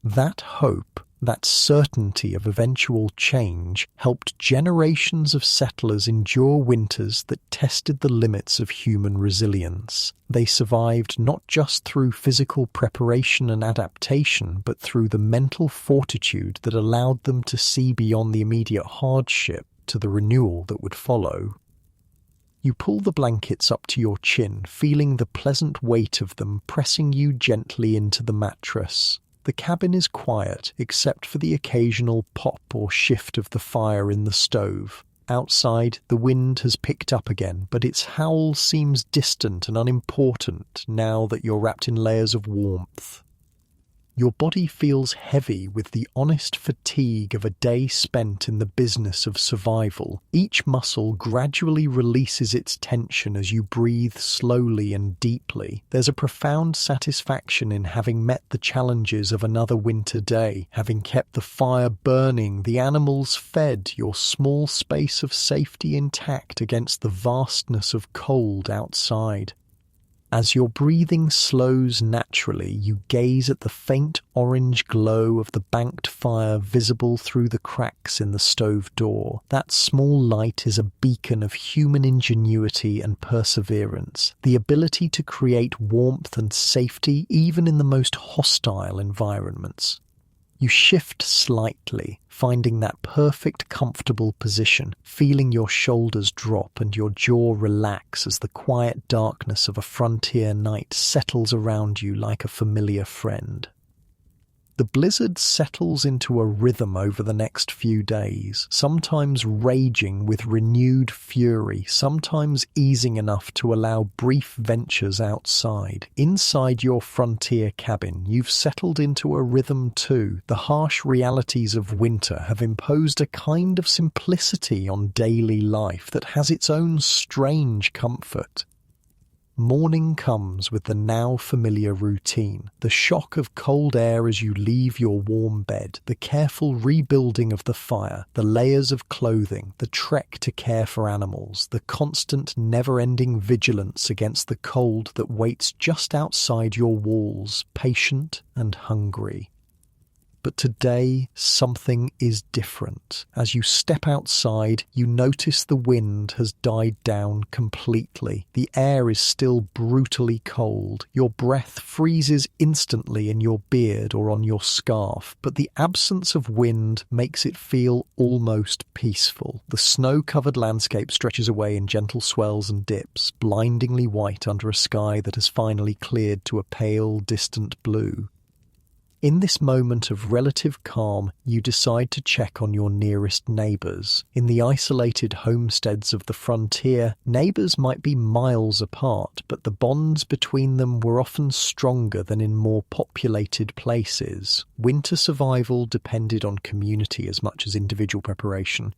That hope, that certainty of eventual change, helped generations of settlers endure winters that tested the limits of human resilience. They survived not just through physical preparation and adaptation, but through the mental fortitude that allowed them to see beyond the immediate hardship to the renewal that would follow. You pull the blankets up to your chin, feeling the pleasant weight of them pressing you gently into the mattress. The cabin is quiet, except for the occasional pop or shift of the fire in the stove. Outside, the wind has picked up again, but its howl seems distant and unimportant now that you're wrapped in layers of warmth. Your body feels heavy with the honest fatigue of a day spent in the business of survival. Each muscle gradually releases its tension as you breathe slowly and deeply. There's a profound satisfaction in having met the challenges of another winter day, having kept the fire burning, the animals fed, your small space of safety intact against the vastness of cold outside. As your breathing slows naturally, you gaze at the faint orange glow of the banked fire visible through the cracks in the stove door. That small light is a beacon of human ingenuity and perseverance, the ability to create warmth and safety even in the most hostile environments. You shift slightly, finding that perfect comfortable position, feeling your shoulders drop and your jaw relax as the quiet darkness of a frontier night settles around you like a familiar friend. The blizzard settles into a rhythm over the next few days, sometimes raging with renewed fury, sometimes easing enough to allow brief ventures outside. Inside your frontier cabin, you've settled into a rhythm too. The harsh realities of winter have imposed a kind of simplicity on daily life that has its own strange comfort. Morning comes with the now familiar routine, the shock of cold air as you leave your warm bed, the careful rebuilding of the fire, the layers of clothing, the trek to care for animals, the constant never-ending vigilance against the cold that waits just outside your walls, patient and hungry. But today, something is different. As you step outside, you notice the wind has died down completely. The air is still brutally cold. Your breath freezes instantly in your beard or on your scarf, but the absence of wind makes it feel almost peaceful. The snow-covered landscape stretches away in gentle swells and dips, blindingly white under a sky that has finally cleared to a pale, distant blue. In this moment of relative calm, you decide to check on your nearest neighbours. In the isolated homesteads of the frontier, neighbours might be miles apart, but the bonds between them were often stronger than in more populated places. Winter survival depended on community as much as individual preparation.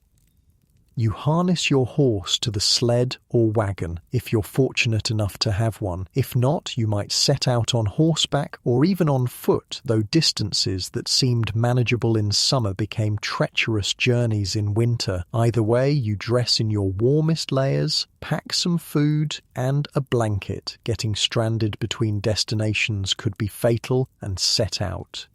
You harness your horse to the sled or wagon, if you're fortunate enough to have one. If not, you might set out on horseback or even on foot, though distances that seemed manageable in summer became treacherous journeys in winter. Either way, you dress in your warmest layers, pack some food and a blanket. Getting stranded between destinations could be fatal, and set out.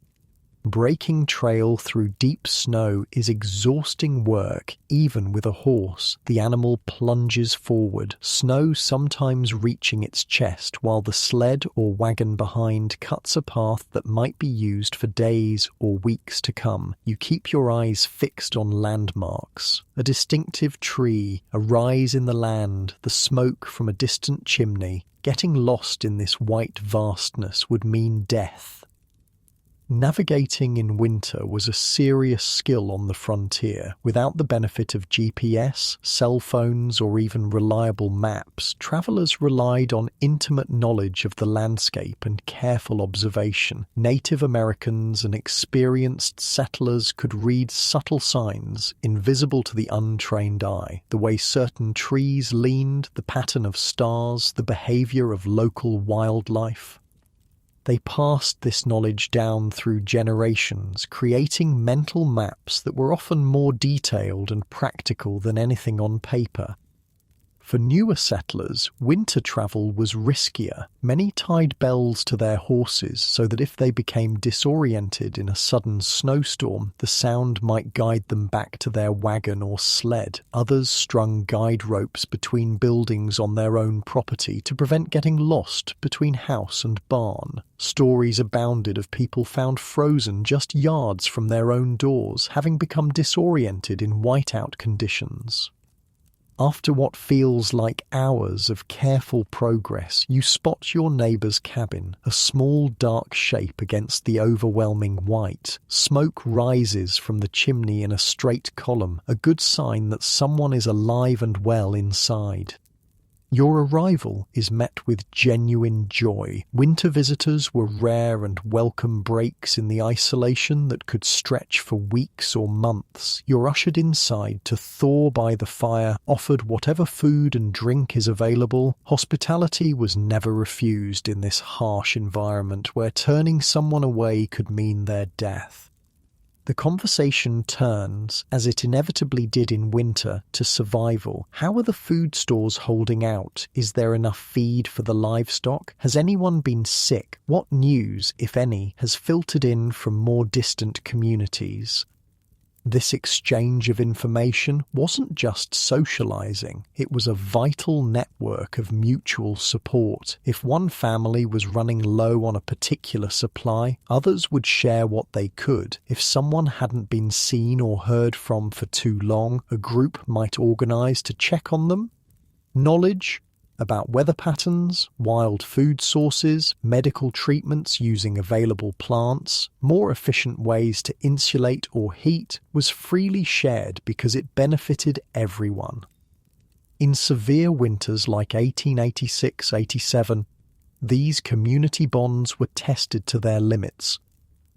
Breaking trail through deep snow is exhausting work, even with a horse. The animal plunges forward, snow sometimes reaching its chest, while the sled or wagon behind cuts a path that might be used for days or weeks to come. You keep your eyes fixed on landmarks. A distinctive tree, a rise in the land, the smoke from a distant chimney. Getting lost in this white vastness would mean death. Navigating in winter was a serious skill on the frontier. Without the benefit of GPS, cell phones, or even reliable maps, travellers relied on intimate knowledge of the landscape and careful observation. Native Americans and experienced settlers could read subtle signs, invisible to the untrained eye. The way certain trees leaned, the pattern of stars, the behaviour of local wildlife. They passed this knowledge down through generations, creating mental maps that were often more detailed and practical than anything on paper. For newer settlers, winter travel was riskier. Many tied bells to their horses so that if they became disoriented in a sudden snowstorm, the sound might guide them back to their wagon or sled. Others strung guide ropes between buildings on their own property to prevent getting lost between house and barn. Stories abounded of people found frozen just yards from their own doors, having become disoriented in whiteout conditions. After what feels like hours of careful progress, you spot your neighbour's cabin, a small dark shape against the overwhelming white. Smoke rises from the chimney in a straight column, a good sign that someone is alive and well inside. Your arrival is met with genuine joy. Winter visitors were rare and welcome breaks in the isolation that could stretch for weeks or months. You're ushered inside to thaw by the fire, offered whatever food and drink is available. Hospitality was never refused in this harsh environment where turning someone away could mean their death. The conversation turns, as it inevitably did in winter, to survival. How are the food stores holding out? Is there enough feed for the livestock? Has anyone been sick? What news, if any, has filtered in from more distant communities? This exchange of information wasn't just socializing, it was a vital network of mutual support. If one family was running low on a particular supply, others would share what they could. If someone hadn't been seen or heard from for too long, a group might organize to check on them. Knowledge about weather patterns, wild food sources, medical treatments using available plants, more efficient ways to insulate or heat, was freely shared because it benefited everyone. In severe winters like 1886-87, these community bonds were tested to their limits.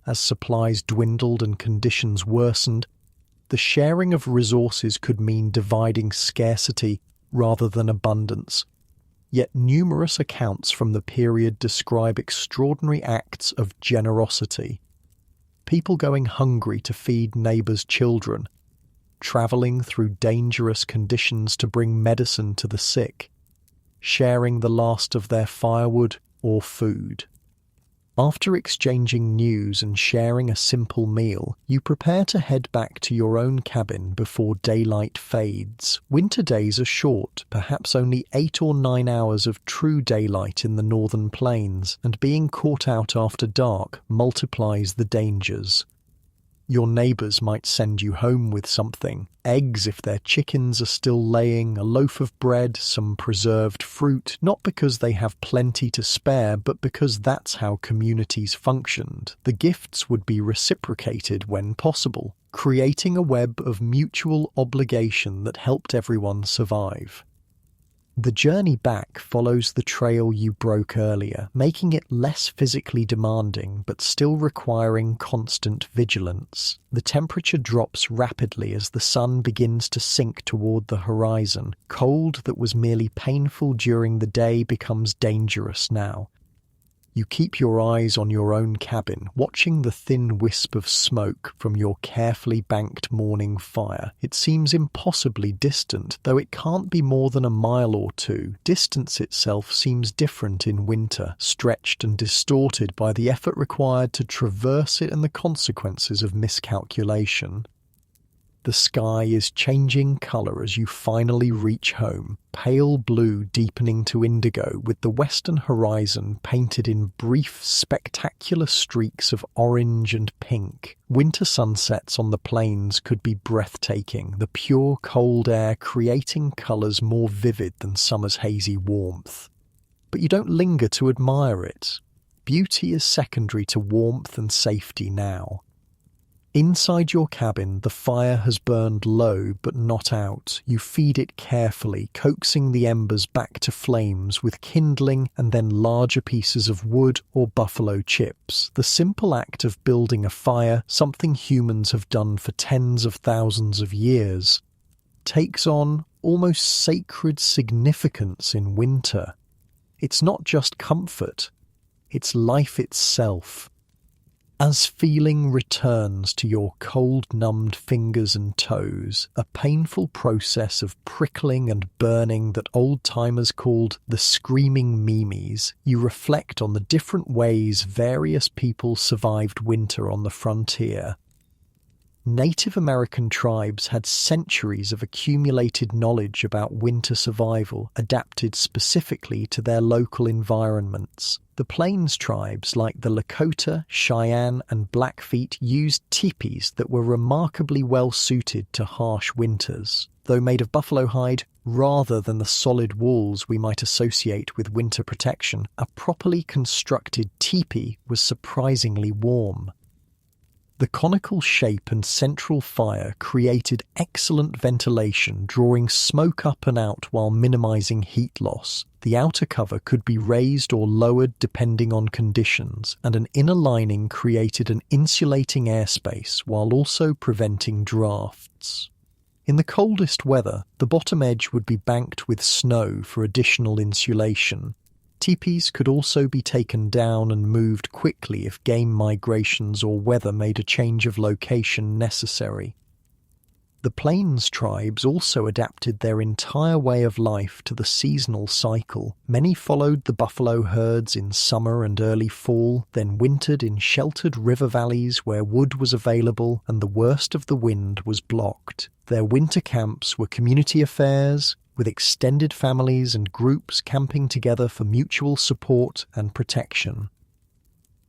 As supplies dwindled and conditions worsened, the sharing of resources could mean dividing scarcity rather than abundance. Yet numerous accounts from the period describe extraordinary acts of generosity. People going hungry to feed neighbours' children, travelling through dangerous conditions to bring medicine to the sick, sharing the last of their firewood or food. After exchanging news and sharing a simple meal, you prepare to head back to your own cabin before daylight fades. Winter days are short, perhaps only 8 or 9 hours of true daylight in the northern plains, and being caught out after dark multiplies the dangers. Your neighbours might send you home with something: eggs if their chickens are still laying, a loaf of bread, some preserved fruit, not because they have plenty to spare, but because that's how communities functioned. The gifts would be reciprocated when possible, creating a web of mutual obligation that helped everyone survive. The journey back follows the trail you broke earlier, making it less physically demanding but still requiring constant vigilance. The temperature drops rapidly as the sun begins to sink toward the horizon. Cold that was merely painful during the day becomes dangerous now. You keep your eyes on your own cabin, watching the thin wisp of smoke from your carefully banked morning fire. It seems impossibly distant, though it can't be more than a mile or two. Distance itself seems different in winter, stretched and distorted by the effort required to traverse it and the consequences of miscalculation. The sky is changing colour as you finally reach home, pale blue deepening to indigo, with the western horizon painted in brief, spectacular streaks of orange and pink. Winter sunsets on the plains could be breathtaking, the pure cold air creating colours more vivid than summer's hazy warmth. But you don't linger to admire it. Beauty is secondary to warmth and safety now. Inside your cabin, the fire has burned low but not out. You feed it carefully, coaxing the embers back to flames with kindling and then larger pieces of wood or buffalo chips. The simple act of building a fire, something humans have done for tens of thousands of years, takes on almost sacred significance in winter. It's not just comfort, it's life itself. As feeling returns to your cold-numbed fingers and toes, a painful process of prickling and burning that old-timers called the screaming memes, you reflect on the different ways various people survived winter on the frontier. Native American tribes had centuries of accumulated knowledge about winter survival, adapted specifically to their local environments. The Plains tribes like the Lakota, Cheyenne, and Blackfeet used teepees that were remarkably well suited to harsh winters. Though made of buffalo hide, rather than the solid walls we might associate with winter protection, a properly constructed teepee was surprisingly warm. The conical shape and central fire created excellent ventilation, drawing smoke up and out while minimizing heat loss. The outer cover could be raised or lowered depending on conditions, and an inner lining created an insulating airspace while also preventing drafts. In the coldest weather, the bottom edge would be banked with snow for additional insulation. Teepees could also be taken down and moved quickly if game migrations or weather made a change of location necessary. The Plains tribes also adapted their entire way of life to the seasonal cycle. Many followed the buffalo herds in summer and early fall, then wintered in sheltered river valleys where wood was available and the worst of the wind was blocked. Their winter camps were community affairs, with extended families and groups camping together for mutual support and protection.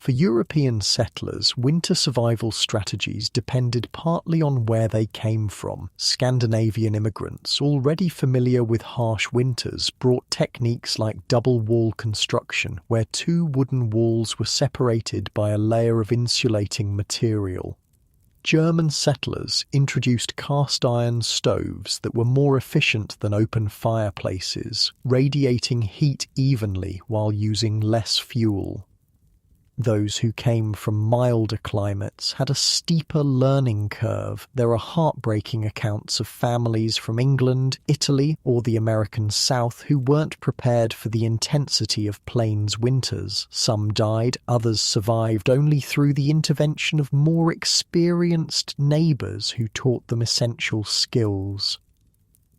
For European settlers, winter survival strategies depended partly on where they came from. Scandinavian immigrants, already familiar with harsh winters, brought techniques like double wall construction, where two wooden walls were separated by a layer of insulating material. German settlers introduced cast-iron stoves that were more efficient than open fireplaces, radiating heat evenly while using less fuel. Those who came from milder climates had a steeper learning curve. There are heartbreaking accounts of families from England, Italy, or the American South who weren't prepared for the intensity of plains winters. Some died, others survived only through the intervention of more experienced neighbours who taught them essential skills.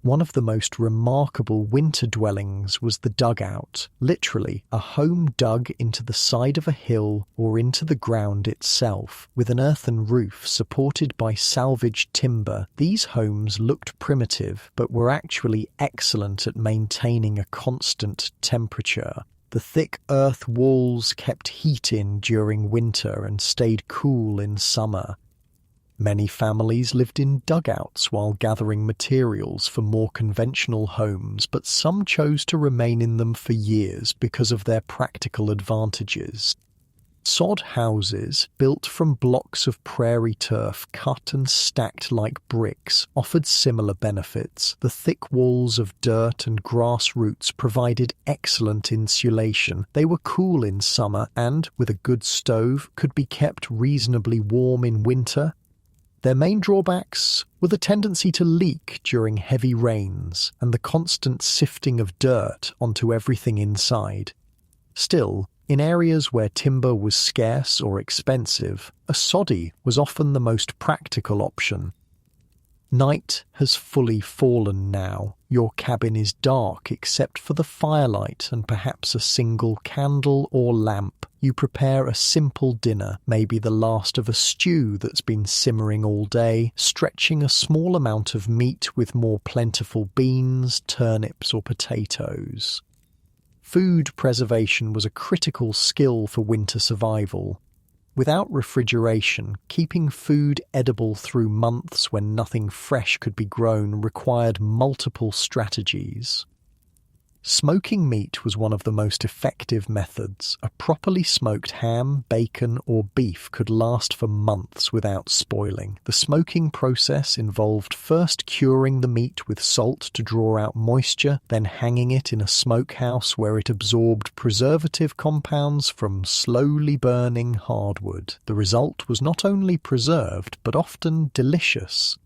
One of the most remarkable winter dwellings was the dugout, literally a home dug into the side of a hill or into the ground itself, with an earthen roof supported by salvaged timber. These homes looked primitive, but were actually excellent at maintaining a constant temperature. The thick earth walls kept heat in during winter and stayed cool in summer. Many families lived in dugouts while gathering materials for more conventional homes, but some chose to remain in them for years because of their practical advantages. Sod houses, built from blocks of prairie turf cut and stacked like bricks, offered similar benefits. The thick walls of dirt and grass roots provided excellent insulation. They were cool in summer and, with a good stove, could be kept reasonably warm in winter. Their main drawbacks were the tendency to leak during heavy rains and the constant sifting of dirt onto everything inside. Still, in areas where timber was scarce or expensive, a soddy was often the most practical option. Night has fully fallen now. Your cabin is dark except for the firelight and perhaps a single candle or lamp. You prepare a simple dinner, maybe the last of a stew that's been simmering all day, stretching a small amount of meat with more plentiful beans, turnips or potatoes. Food preservation was a critical skill for winter survival. Without refrigeration, keeping food edible through months when nothing fresh could be grown required multiple strategies. Smoking meat was one of the most effective methods. A properly smoked ham, bacon, or beef could last for months without spoiling. The smoking process involved first curing the meat with salt to draw out moisture, then hanging it in a smokehouse where it absorbed preservative compounds from slowly burning hardwood. The result was not only preserved, but often delicious.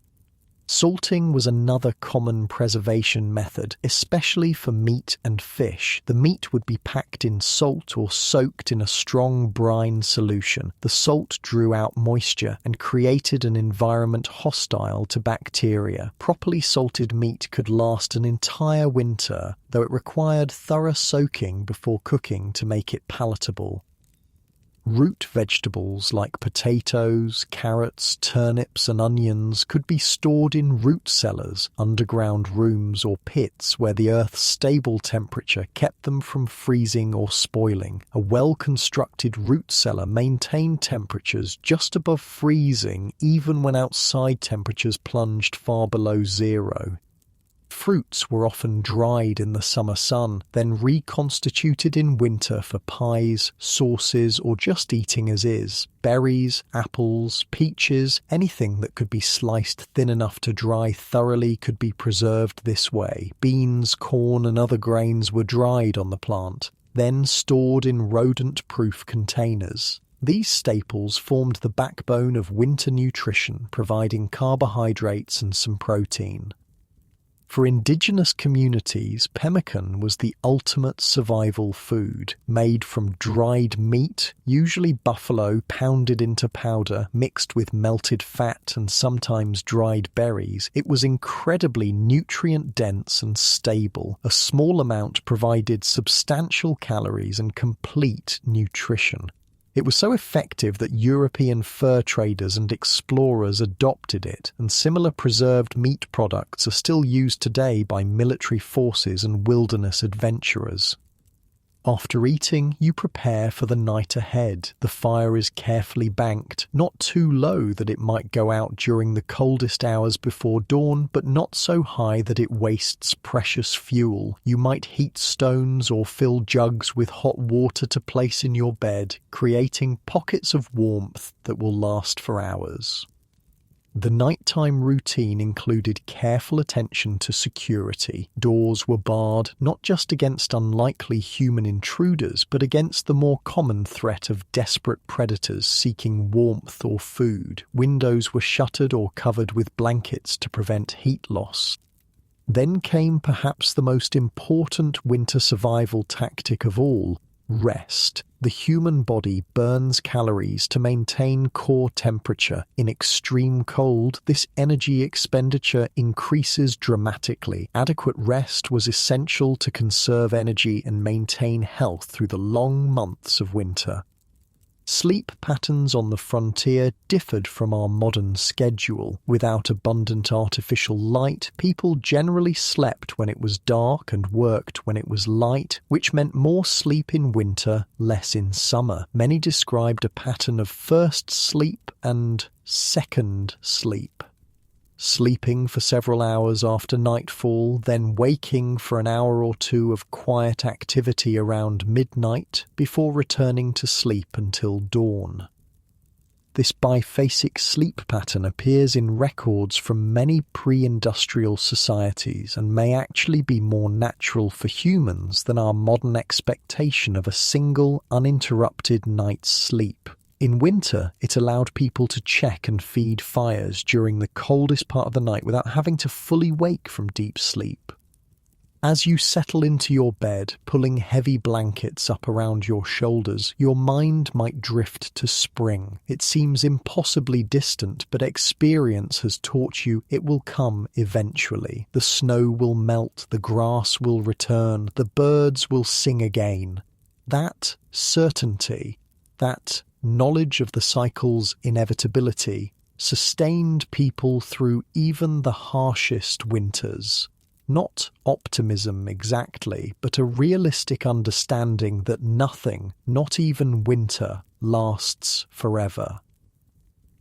Salting was another common preservation method, especially for meat and fish. The meat would be packed in salt or soaked in a strong brine solution. The salt drew out moisture and created an environment hostile to bacteria. Properly salted meat could last an entire winter, though it required thorough soaking before cooking to make it palatable. Root vegetables like potatoes, carrots, turnips and onions could be stored in root cellars, underground rooms or pits where the earth's stable temperature kept them from freezing or spoiling. A well-constructed root cellar maintained temperatures just above freezing even when outside temperatures plunged far below zero. Fruits were often dried in the summer sun, then reconstituted in winter for pies, sauces, or just eating as is. Berries, apples, peaches, anything that could be sliced thin enough to dry thoroughly could be preserved this way. Beans, corn, and other grains were dried on the plant, then stored in rodent-proof containers. These staples formed the backbone of winter nutrition, providing carbohydrates and some protein. For indigenous communities, pemmican was the ultimate survival food, made from dried meat, usually buffalo pounded into powder, mixed with melted fat and sometimes dried berries. It was incredibly nutrient-dense and stable. A small amount provided substantial calories and complete nutrition. It was so effective that European fur traders and explorers adopted it, and similar preserved meat products are still used today by military forces and wilderness adventurers. After eating, you prepare for the night ahead. The fire is carefully banked, not too low that it might go out during the coldest hours before dawn, but not so high that it wastes precious fuel. You might heat stones or fill jugs with hot water to place in your bed, creating pockets of warmth that will last for hours. The nighttime routine included careful attention to security. Doors were barred not just against unlikely human intruders, but against the more common threat of desperate predators seeking warmth or food. Windows were shuttered or covered with blankets to prevent heat loss. Then came perhaps the most important winter survival tactic of all: rest. The human body burns calories to maintain core temperature. In extreme cold, this energy expenditure increases dramatically. Adequate rest was essential to conserve energy and maintain health through the long months of winter. Sleep patterns on the frontier differed from our modern schedule. Without abundant artificial light, people generally slept when it was dark and worked when it was light, which meant more sleep in winter, less in summer. Many described a pattern of first sleep and second sleep. Sleeping for several hours after nightfall, then waking for an hour or two of quiet activity around midnight before returning to sleep until dawn. This biphasic sleep pattern appears in records from many pre-industrial societies and may actually be more natural for humans than our modern expectation of a single, uninterrupted night's sleep. In winter, it allowed people to check and feed fires during the coldest part of the night without having to fully wake from deep sleep. As you settle into your bed, pulling heavy blankets up around your shoulders, your mind might drift to spring. It seems impossibly distant, but experience has taught you it will come eventually. The snow will melt, the grass will return, the birds will sing again. That certainty, that knowledge of the cycle's inevitability, sustained people through even the harshest winters. Not optimism exactly, but a realistic understanding that nothing, not even winter, lasts forever.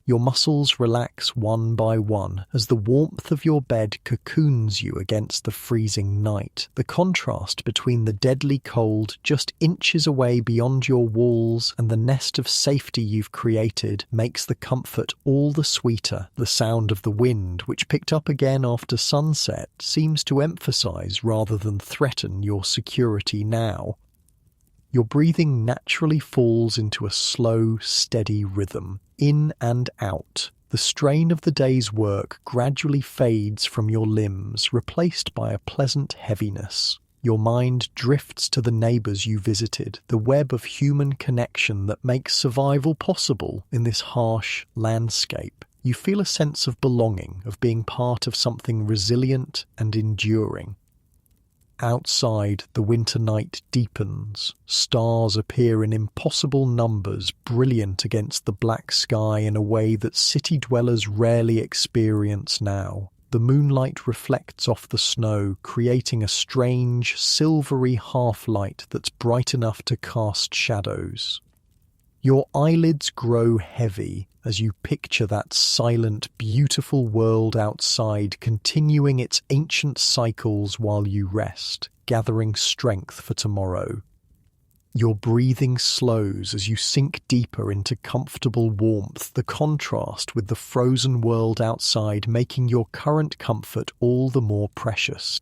Your muscles relax one by one as the warmth of your bed cocoons you against the freezing night. The contrast between the deadly cold just inches away beyond your walls and the nest of safety you've created makes the comfort all the sweeter. The sound of the wind, which picked up again after sunset, seems to emphasize rather than threaten your security now. Your breathing naturally falls into a slow, steady rhythm, in and out. The strain of the day's work gradually fades from your limbs, replaced by a pleasant heaviness. Your mind drifts to the neighbors you visited, the web of human connection that makes survival possible in this harsh landscape. You feel a sense of belonging, of being part of something resilient and enduring. Outside, the winter night deepens. Stars appear in impossible numbers, brilliant against the black sky in a way that city dwellers rarely experience now. The moonlight reflects off the snow, creating a strange, silvery half-light that's bright enough to cast shadows. Your eyelids grow heavy as you picture that silent, beautiful world outside continuing its ancient cycles while you rest, gathering strength for tomorrow. Your breathing slows as you sink deeper into comfortable warmth, the contrast with the frozen world outside making your current comfort all the more precious.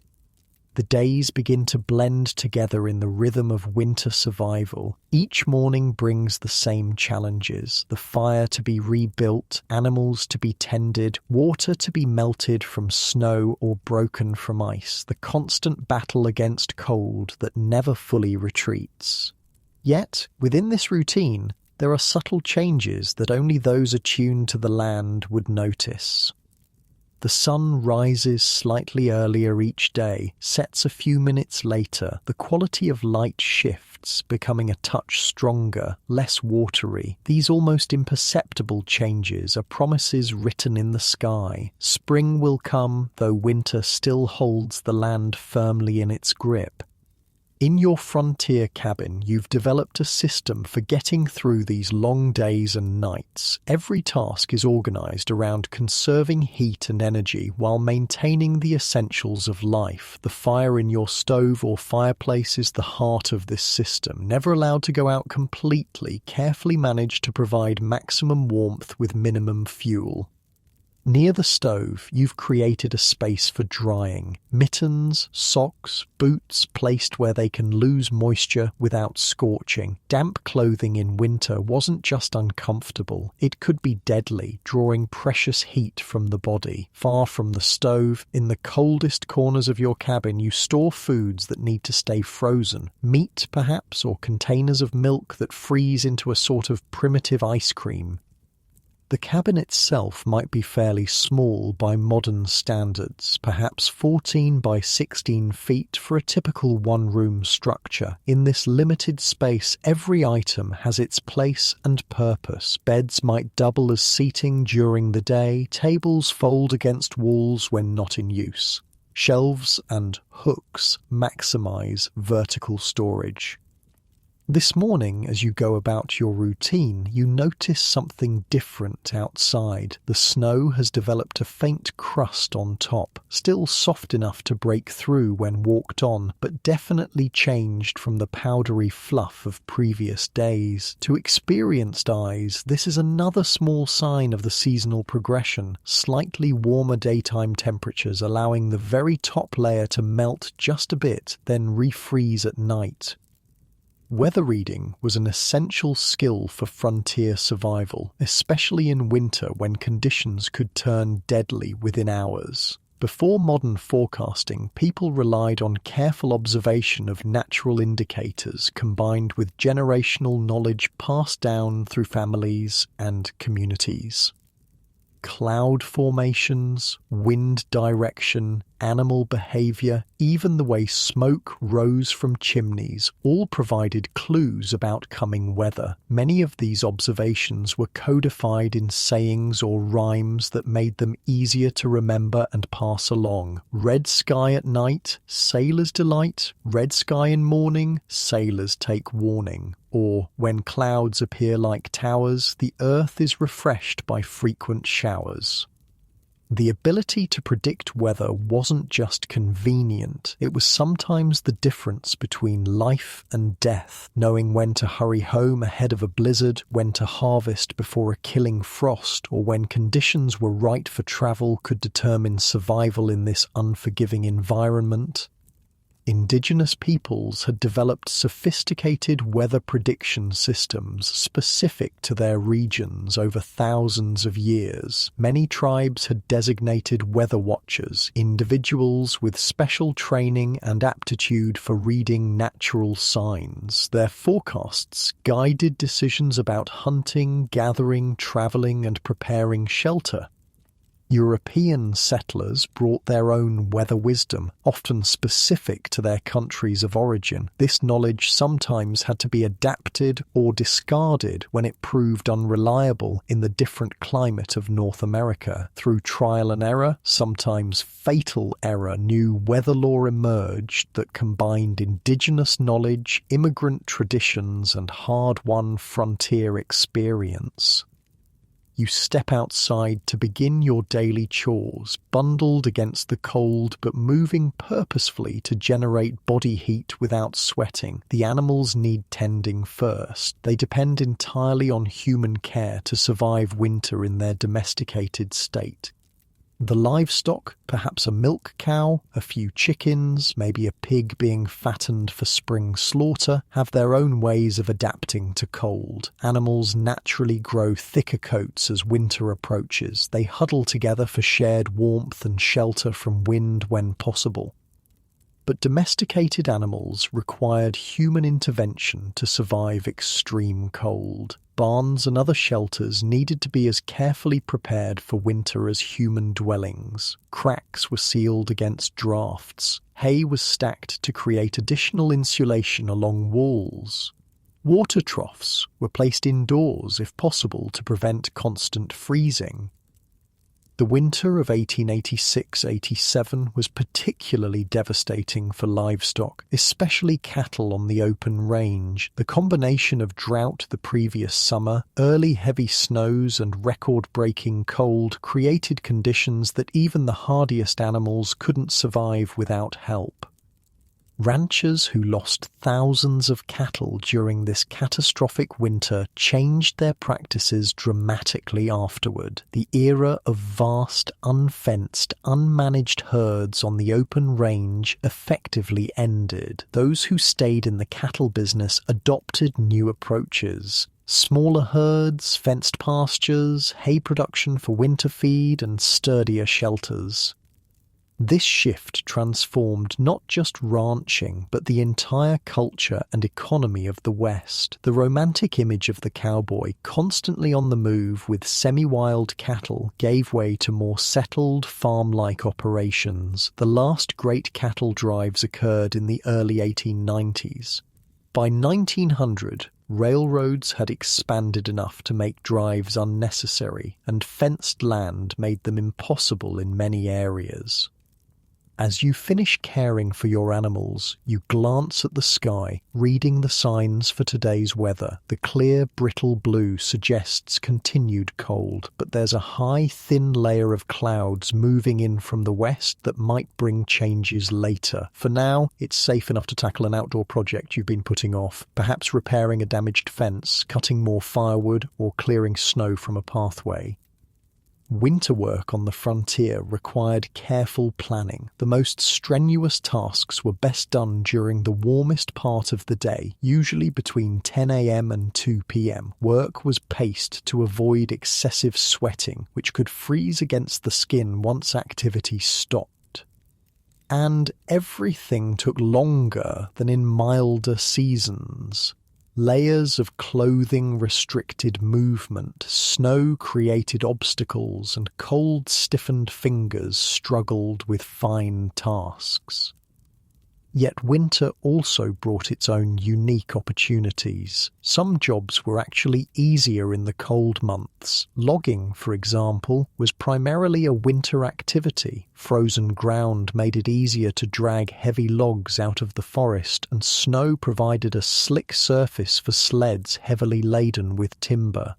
The days begin to blend together in the rhythm of winter survival. Each morning brings the same challenges: the fire to be rebuilt, animals to be tended, water to be melted from snow or broken from ice, the constant battle against cold that never fully retreats. Yet, within this routine, there are subtle changes that only those attuned to the land would notice. The sun rises slightly earlier each day, sets a few minutes later. The quality of light shifts, becoming a touch stronger, less watery. These almost imperceptible changes are promises written in the sky. Spring will come, though winter still holds the land firmly in its grip. In your frontier cabin, you've developed a system for getting through these long days and nights. Every task is organized around conserving heat and energy while maintaining the essentials of life. The fire in your stove or fireplace is the heart of this system, never allowed to go out completely, carefully managed to provide maximum warmth with minimum fuel. Near the stove, you've created a space for drying. Mittens, socks, boots placed where they can lose moisture without scorching. Damp clothing in winter wasn't just uncomfortable, it could be deadly, drawing precious heat from the body. Far from the stove, in the coldest corners of your cabin, you store foods that need to stay frozen. Meat, perhaps, or containers of milk that freeze into a sort of primitive ice cream. The cabin itself might be fairly small by modern standards, perhaps 14 by 16 feet for a typical one-room structure. In this limited space, every item has its place and purpose. Beds might double as seating during the day, tables fold against walls when not in use. Shelves and hooks maximize vertical storage. This morning, as you go about your routine, you notice something different outside. The snow has developed a faint crust on top, still soft enough to break through when walked on, but definitely changed from the powdery fluff of previous days. To experienced eyes, this is another small sign of the seasonal progression, slightly warmer daytime temperatures allowing the very top layer to melt just a bit, then refreeze at night. Weather reading was an essential skill for frontier survival, especially in winter when conditions could turn deadly within hours. Before modern forecasting, people relied on careful observation of natural indicators combined with generational knowledge passed down through families and communities. Cloud formations, wind direction, animal behavior, even the way smoke rose from chimneys, all provided clues about coming weather. Many of these observations were codified in sayings or rhymes that made them easier to remember and pass along. Red sky at night, sailors delight. Red sky in morning, sailors take warning. Or, when clouds appear like towers, the earth is refreshed by frequent showers. The ability to predict weather wasn't just convenient, it was sometimes the difference between life and death, knowing when to hurry home ahead of a blizzard, when to harvest before a killing frost, or when conditions were right for travel could determine survival in this unforgiving environment. Indigenous peoples had developed sophisticated weather prediction systems specific to their regions over thousands of years. Many tribes had designated weather watchers, individuals with special training and aptitude for reading natural signs. Their forecasts guided decisions about hunting, gathering, traveling, and preparing shelter. European settlers brought their own weather wisdom, often specific to their countries of origin. This knowledge sometimes had to be adapted or discarded when it proved unreliable in the different climate of North America. Through trial and error, sometimes fatal error, new weather law emerged that combined indigenous knowledge, immigrant traditions, and hard-won frontier experience. You step outside to begin your daily chores, bundled against the cold but moving purposefully to generate body heat without sweating. The animals need tending first. They depend entirely on human care to survive winter in their domesticated state. The livestock, perhaps a milk cow, a few chickens, maybe a pig being fattened for spring slaughter, have their own ways of adapting to cold. Animals naturally grow thicker coats as winter approaches. They huddle together for shared warmth and shelter from wind when possible. But domesticated animals required human intervention to survive extreme cold. Barns and other shelters needed to be as carefully prepared for winter as human dwellings. Cracks were sealed against drafts. Hay was stacked to create additional insulation along walls. Water troughs were placed indoors if possible to prevent constant freezing. The winter of 1886-87 was particularly devastating for livestock, especially cattle on the open range. The combination of drought the previous summer, early heavy snows and record-breaking cold created conditions that even the hardiest animals couldn't survive without help. Ranchers who lost thousands of cattle during this catastrophic winter changed their practices dramatically afterward. The era of vast, unfenced, unmanaged herds on the open range effectively ended. Those who stayed in the cattle business adopted new approaches. Smaller herds, fenced pastures, hay production for winter feed, and sturdier shelters. This shift transformed not just ranching, but the entire culture and economy of the West. The romantic image of the cowboy, constantly on the move with semi-wild cattle, gave way to more settled, farm-like operations. The last great cattle drives occurred in the early 1890s. By 1900, railroads had expanded enough to make drives unnecessary, and fenced land made them impossible in many areas. As you finish caring for your animals, you glance at the sky, reading the signs for today's weather. The clear, brittle blue suggests continued cold, but there's a high, thin layer of clouds moving in from the west that might bring changes later. For now, it's safe enough to tackle an outdoor project you've been putting off, perhaps repairing a damaged fence, cutting more firewood, or clearing snow from a pathway. Winter work on the frontier required careful planning. The most strenuous tasks were best done during the warmest part of the day, usually between 10 a.m. and 2 p.m. Work was paced to avoid excessive sweating, which could freeze against the skin once activity stopped. And everything took longer than in milder seasons. Layers of clothing restricted movement, snow created obstacles, and cold stiffened fingers struggled with fine tasks. Yet winter also brought its own unique opportunities. Some jobs were actually easier in the cold months. Logging, for example, was primarily a winter activity. Frozen ground made it easier to drag heavy logs out of the forest, and snow provided a slick surface for sleds heavily laden with timber.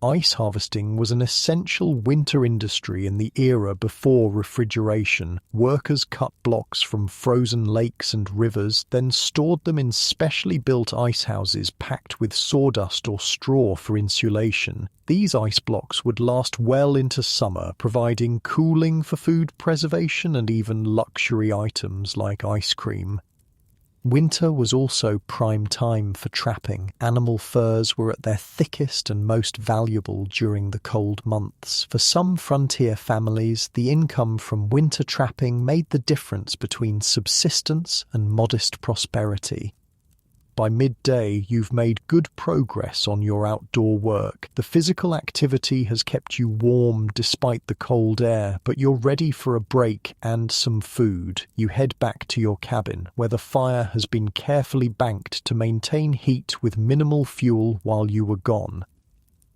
Ice harvesting was an essential winter industry in the era before refrigeration. Workers cut blocks from frozen lakes and rivers, then stored them in specially built ice houses packed with sawdust or straw for insulation. These ice blocks would last well into summer, providing cooling for food preservation and even luxury items like ice cream. Winter was also prime time for trapping. Animal furs were at their thickest and most valuable during the cold months. For some frontier families, the income from winter trapping made the difference between subsistence and modest prosperity. By midday, you've made good progress on your outdoor work. The physical activity has kept you warm despite the cold air, but you're ready for a break and some food. You head back to your cabin, where the fire has been carefully banked to maintain heat with minimal fuel while you were gone.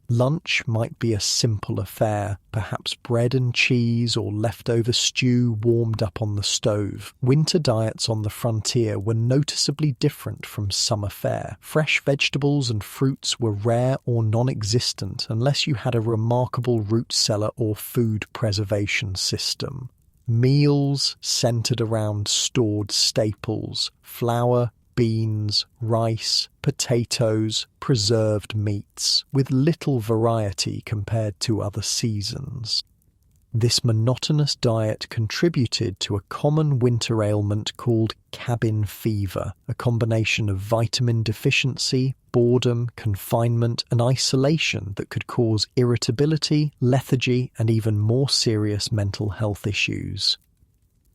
Lunch might be a simple affair, perhaps bread and cheese or leftover stew warmed up on the stove. Winter diets on the frontier were noticeably different from summer fare. Fresh vegetables and fruits were rare or non-existent unless you had a remarkable root cellar or food preservation system. Meals centered around stored staples: flour, beans, rice, potatoes, preserved meats, with little variety compared to other seasons. This monotonous diet contributed to a common winter ailment called cabin fever, a combination of vitamin deficiency, boredom, confinement, and isolation that could cause irritability, lethargy, and even more serious mental health issues.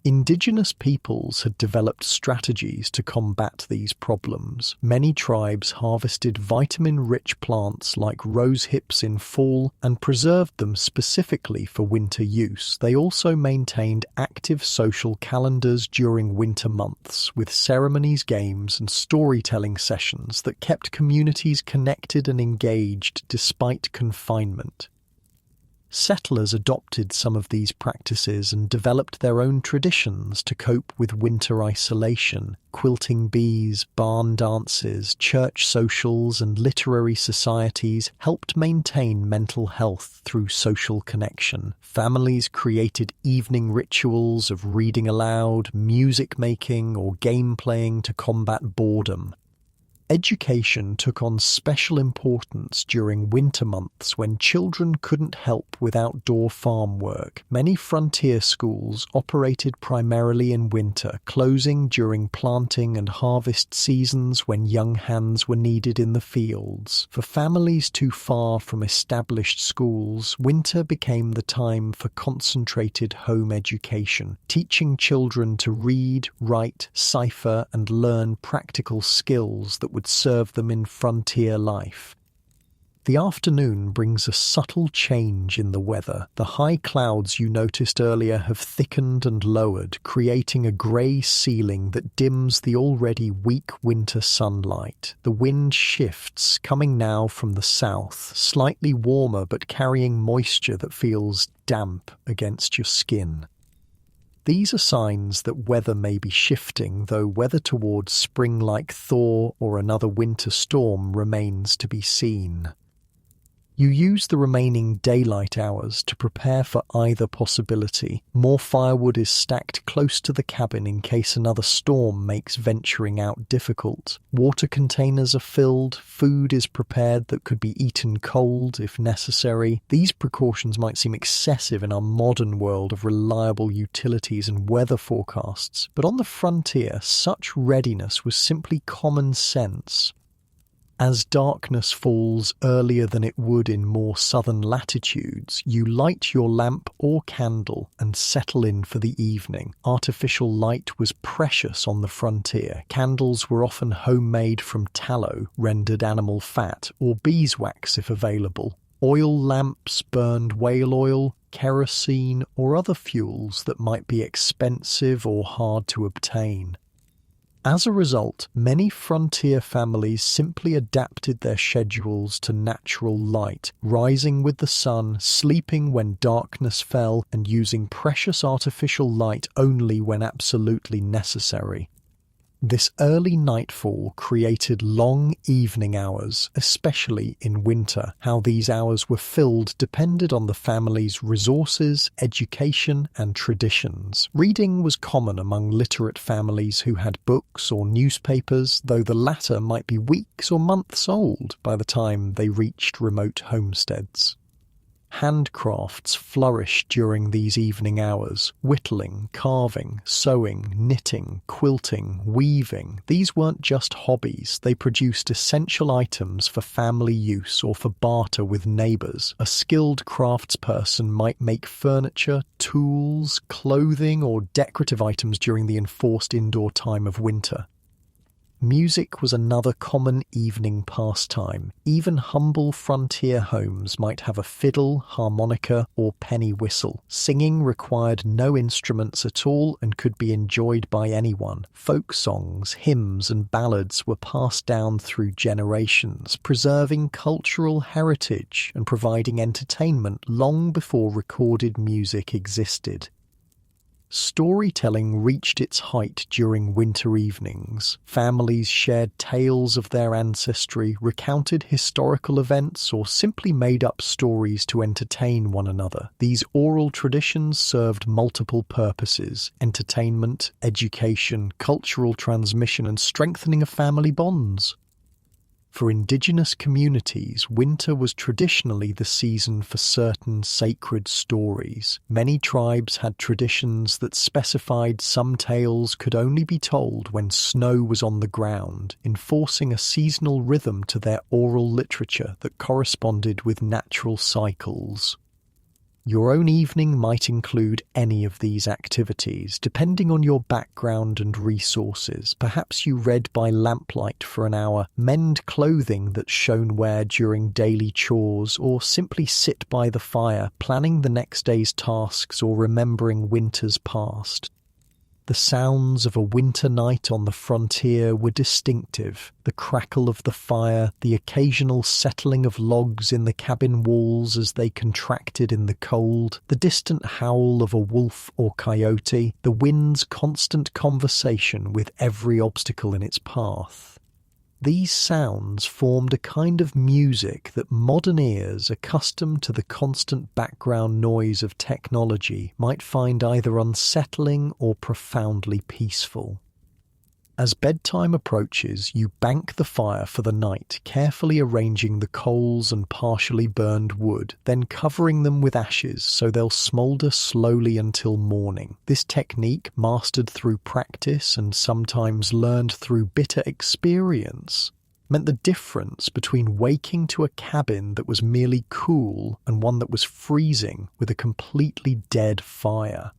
Indigenous peoples had developed strategies to combat these problems. Many tribes harvested vitamin-rich plants like rose hips in fall and preserved them specifically for winter use. They also maintained active social calendars during winter months, with ceremonies, games, and storytelling sessions that kept communities connected and engaged despite confinement. Settlers adopted some of these practices and developed their own traditions to cope with winter isolation. Quilting bees, barn dances, church socials, and literary societies helped maintain mental health through social connection. Families created evening rituals of reading aloud, music making, or game playing to combat boredom. Education took on special importance during winter months when children couldn't help with outdoor farm work. Many frontier schools operated primarily in winter, closing during planting and harvest seasons when young hands were needed in the fields. For families too far from established schools, winter became the time for concentrated home education, teaching children to read, write, cipher, and learn practical skills that would serve them in frontier life. The afternoon brings a subtle change in the weather. The high clouds you noticed earlier have thickened and lowered, creating a grey ceiling that dims the already weak winter sunlight. The wind shifts, coming now from the south, slightly warmer but carrying moisture that feels damp against your skin. These are signs that weather may be shifting, though weather towards spring like thaw or another winter storm remains to be seen. You use the remaining daylight hours to prepare for either possibility. More firewood is stacked close to the cabin in case another storm makes venturing out difficult. Water containers are filled, food is prepared that could be eaten cold if necessary. These precautions might seem excessive in our modern world of reliable utilities and weather forecasts, but on the frontier, such readiness was simply common sense. As darkness falls earlier than it would in more southern latitudes, you light your lamp or candle and settle in for the evening. Artificial light was precious on the frontier. Candles were often homemade from tallow, rendered animal fat, or beeswax if available. Oil lamps burned whale oil, kerosene, or other fuels that might be expensive or hard to obtain. As a result, many frontier families simply adapted their schedules to natural light, rising with the sun, sleeping when darkness fell, and using precious artificial light only when absolutely necessary. This early nightfall created long evening hours, especially in winter. How these hours were filled depended on the family's resources, education, and traditions. Reading was common among literate families who had books or newspapers, though the latter might be weeks or months old by the time they reached remote homesteads. Handcrafts flourished during these evening hours. Whittling, carving, sewing, knitting, quilting, weaving. These weren't just hobbies, they produced essential items for family use or for barter with neighbours. A skilled craftsperson might make furniture, tools, clothing, or decorative items during the enforced indoor time of winter. Music was another common evening pastime. Even humble frontier homes might have a fiddle, harmonica, or penny whistle. Singing required no instruments at all and could be enjoyed by anyone. Folk songs, hymns, and ballads were passed down through generations, preserving cultural heritage and providing entertainment long before recorded music existed. Storytelling reached its height during winter evenings. Families shared tales of their ancestry, recounted historical events, or simply made up stories to entertain one another. These oral traditions served multiple purposes: entertainment, education, cultural transmission, and strengthening of family bonds. For indigenous communities, winter was traditionally the season for certain sacred stories. Many tribes had traditions that specified some tales could only be told when snow was on the ground, enforcing a seasonal rhythm to their oral literature that corresponded with natural cycles. Your own evening might include any of these activities, depending on your background and resources. Perhaps you read by lamplight for an hour, mend clothing that's shown wear during daily chores, or simply sit by the fire, planning the next day's tasks or remembering winters past. The sounds of a winter night on the frontier were distinctive. The crackle of the fire, the occasional settling of logs in the cabin walls as they contracted in the cold, the distant howl of a wolf or coyote, the wind's constant conversation with every obstacle in its path. These sounds formed a kind of music that modern ears, accustomed to the constant background noise of technology, might find either unsettling or profoundly peaceful. As bedtime approaches, you bank the fire for the night, carefully arranging the coals and partially burned wood, then covering them with ashes so they'll smoulder slowly until morning. This technique, mastered through practice and sometimes learned through bitter experience, meant the difference between waking to a cabin that was merely cool and one that was freezing with a completely dead fire.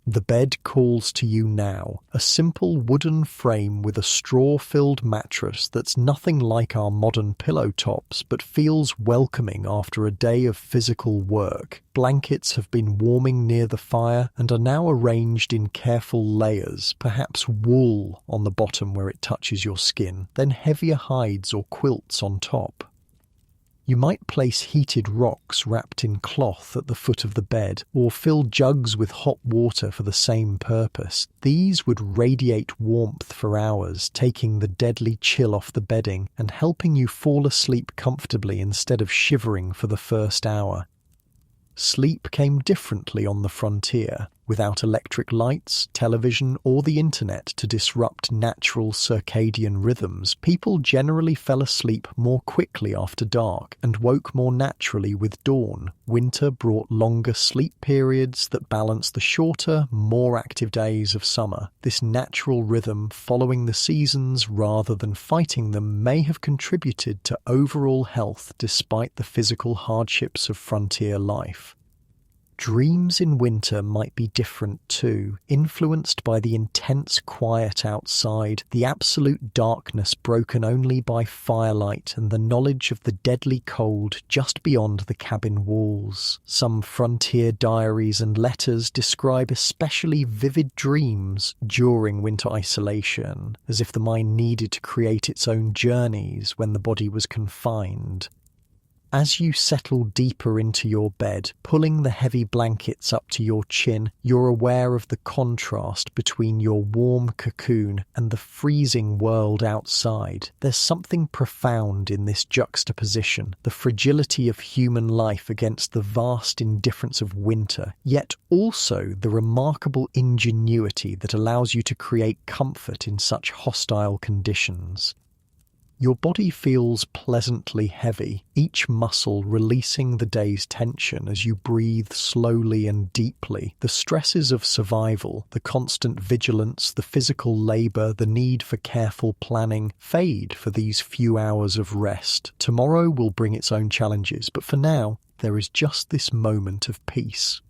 The bed calls to you now, a simple wooden frame with a straw-filled mattress that's nothing like our modern pillow tops but feels welcoming after a day of physical work. Blankets have been warming near the fire and are now arranged in careful layers, perhaps wool on the bottom where it touches your skin, then heavier hides or quilts on top. You might place heated rocks wrapped in cloth at the foot of the bed, or fill jugs with hot water for the same purpose. These would radiate warmth for hours, taking the deadly chill off the bedding and helping you fall asleep comfortably instead of shivering for the first hour. Sleep came differently on the frontier, without electric lights, television, or the internet to disrupt natural circadian rhythms. People generally fell asleep more quickly after dark and woke more naturally with dawn. Winter brought longer sleep periods that balanced the shorter, more active days of summer. This natural rhythm, following the seasons rather than fighting them, may have contributed to overall health despite the physical hardships of frontier life. Dreams in winter might be different too, influenced by the intense quiet outside, the absolute darkness broken only by firelight, and the knowledge of the deadly cold just beyond the cabin walls. Some frontier diaries and letters describe especially vivid dreams during winter isolation, as if the mind needed to create its own journeys when the body was confined. As you settle deeper into your bed, pulling the heavy blankets up to your chin, you're aware of the contrast between your warm cocoon and the freezing world outside. There's something profound in this juxtaposition, the fragility of human life against the vast indifference of winter, yet also the remarkable ingenuity that allows you to create comfort in such hostile conditions. Your body feels pleasantly heavy, each muscle releasing the day's tension as you breathe slowly and deeply. The stresses of survival, the constant vigilance, the physical labor, the need for careful planning fade for these few hours of rest. Tomorrow will bring its own challenges, but for now, there is just this moment of peace.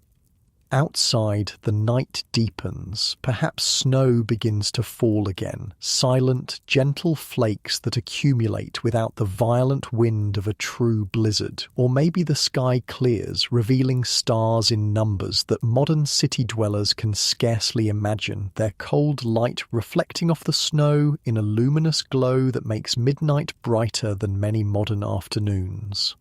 Outside, the night deepens. Perhaps snow begins to fall again, silent, gentle flakes that accumulate without the violent wind of a true blizzard. Or maybe the sky clears, revealing stars in numbers that modern city dwellers can scarcely imagine, their cold light reflecting off the snow in a luminous glow that makes midnight brighter than many modern afternoons.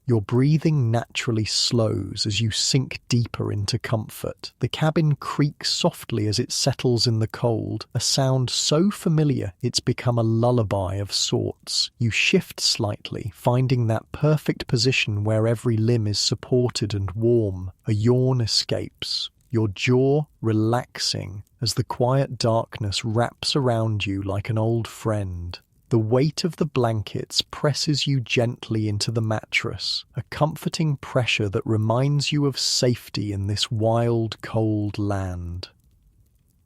Your breathing naturally slows as you sink deeper into comfort. The cabin creaks softly as it settles in the cold, a sound so familiar it's become a lullaby of sorts. You shift slightly, finding that perfect position where every limb is supported and warm. A yawn escapes, your jaw relaxing as the quiet darkness wraps around you like an old friend. The weight of the blankets presses you gently into the mattress, a comforting pressure that reminds you of safety in this wild, cold land.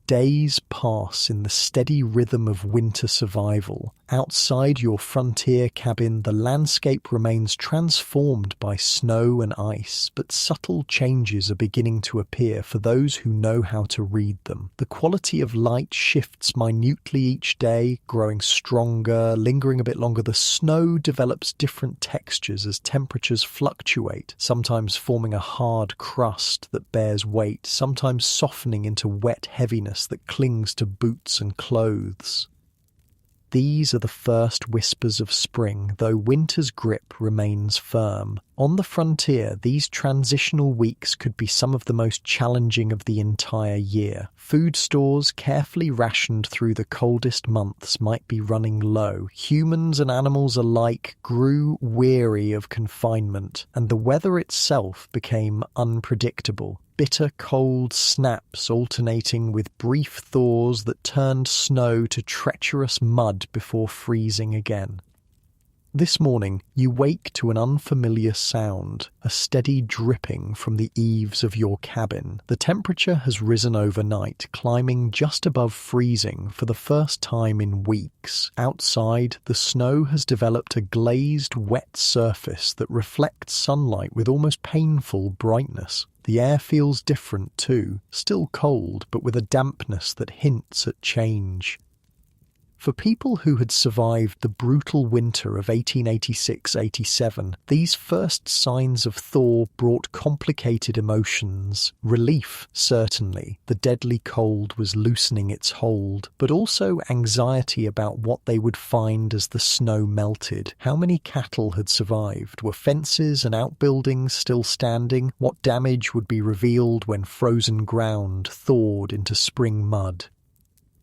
Days pass in the steady rhythm of winter survival. Outside your frontier cabin, the landscape remains transformed by snow and ice, but subtle changes are beginning to appear for those who know how to read them. The quality of light shifts minutely each day, growing stronger, lingering a bit longer. The snow develops different textures as temperatures fluctuate, sometimes forming a hard crust that bears weight, sometimes softening into wet heaviness that clings to boots and clothes. These are the first whispers of spring, though winter's grip remains firm. On the frontier, these transitional weeks could be some of the most challenging of the entire year. Food stores, carefully rationed through the coldest months, might be running low. Humans and animals alike grew weary of confinement, and the weather itself became unpredictable. Bitter cold snaps alternating with brief thaws that turned snow to treacherous mud before freezing again. This morning, you wake to an unfamiliar sound, a steady dripping from the eaves of your cabin. The temperature has risen overnight, climbing just above freezing for the first time in weeks. Outside, the snow has developed a glazed, wet surface that reflects sunlight with almost painful brightness. The air feels different too, still cold, but with a dampness that hints at change. For people who had survived the brutal winter of 1886-87, these first signs of thaw brought complicated emotions. Relief, certainly. The deadly cold was loosening its hold, but also anxiety about what they would find as the snow melted. How many cattle had survived? Were fences and outbuildings still standing? What damage would be revealed when frozen ground thawed into spring mud?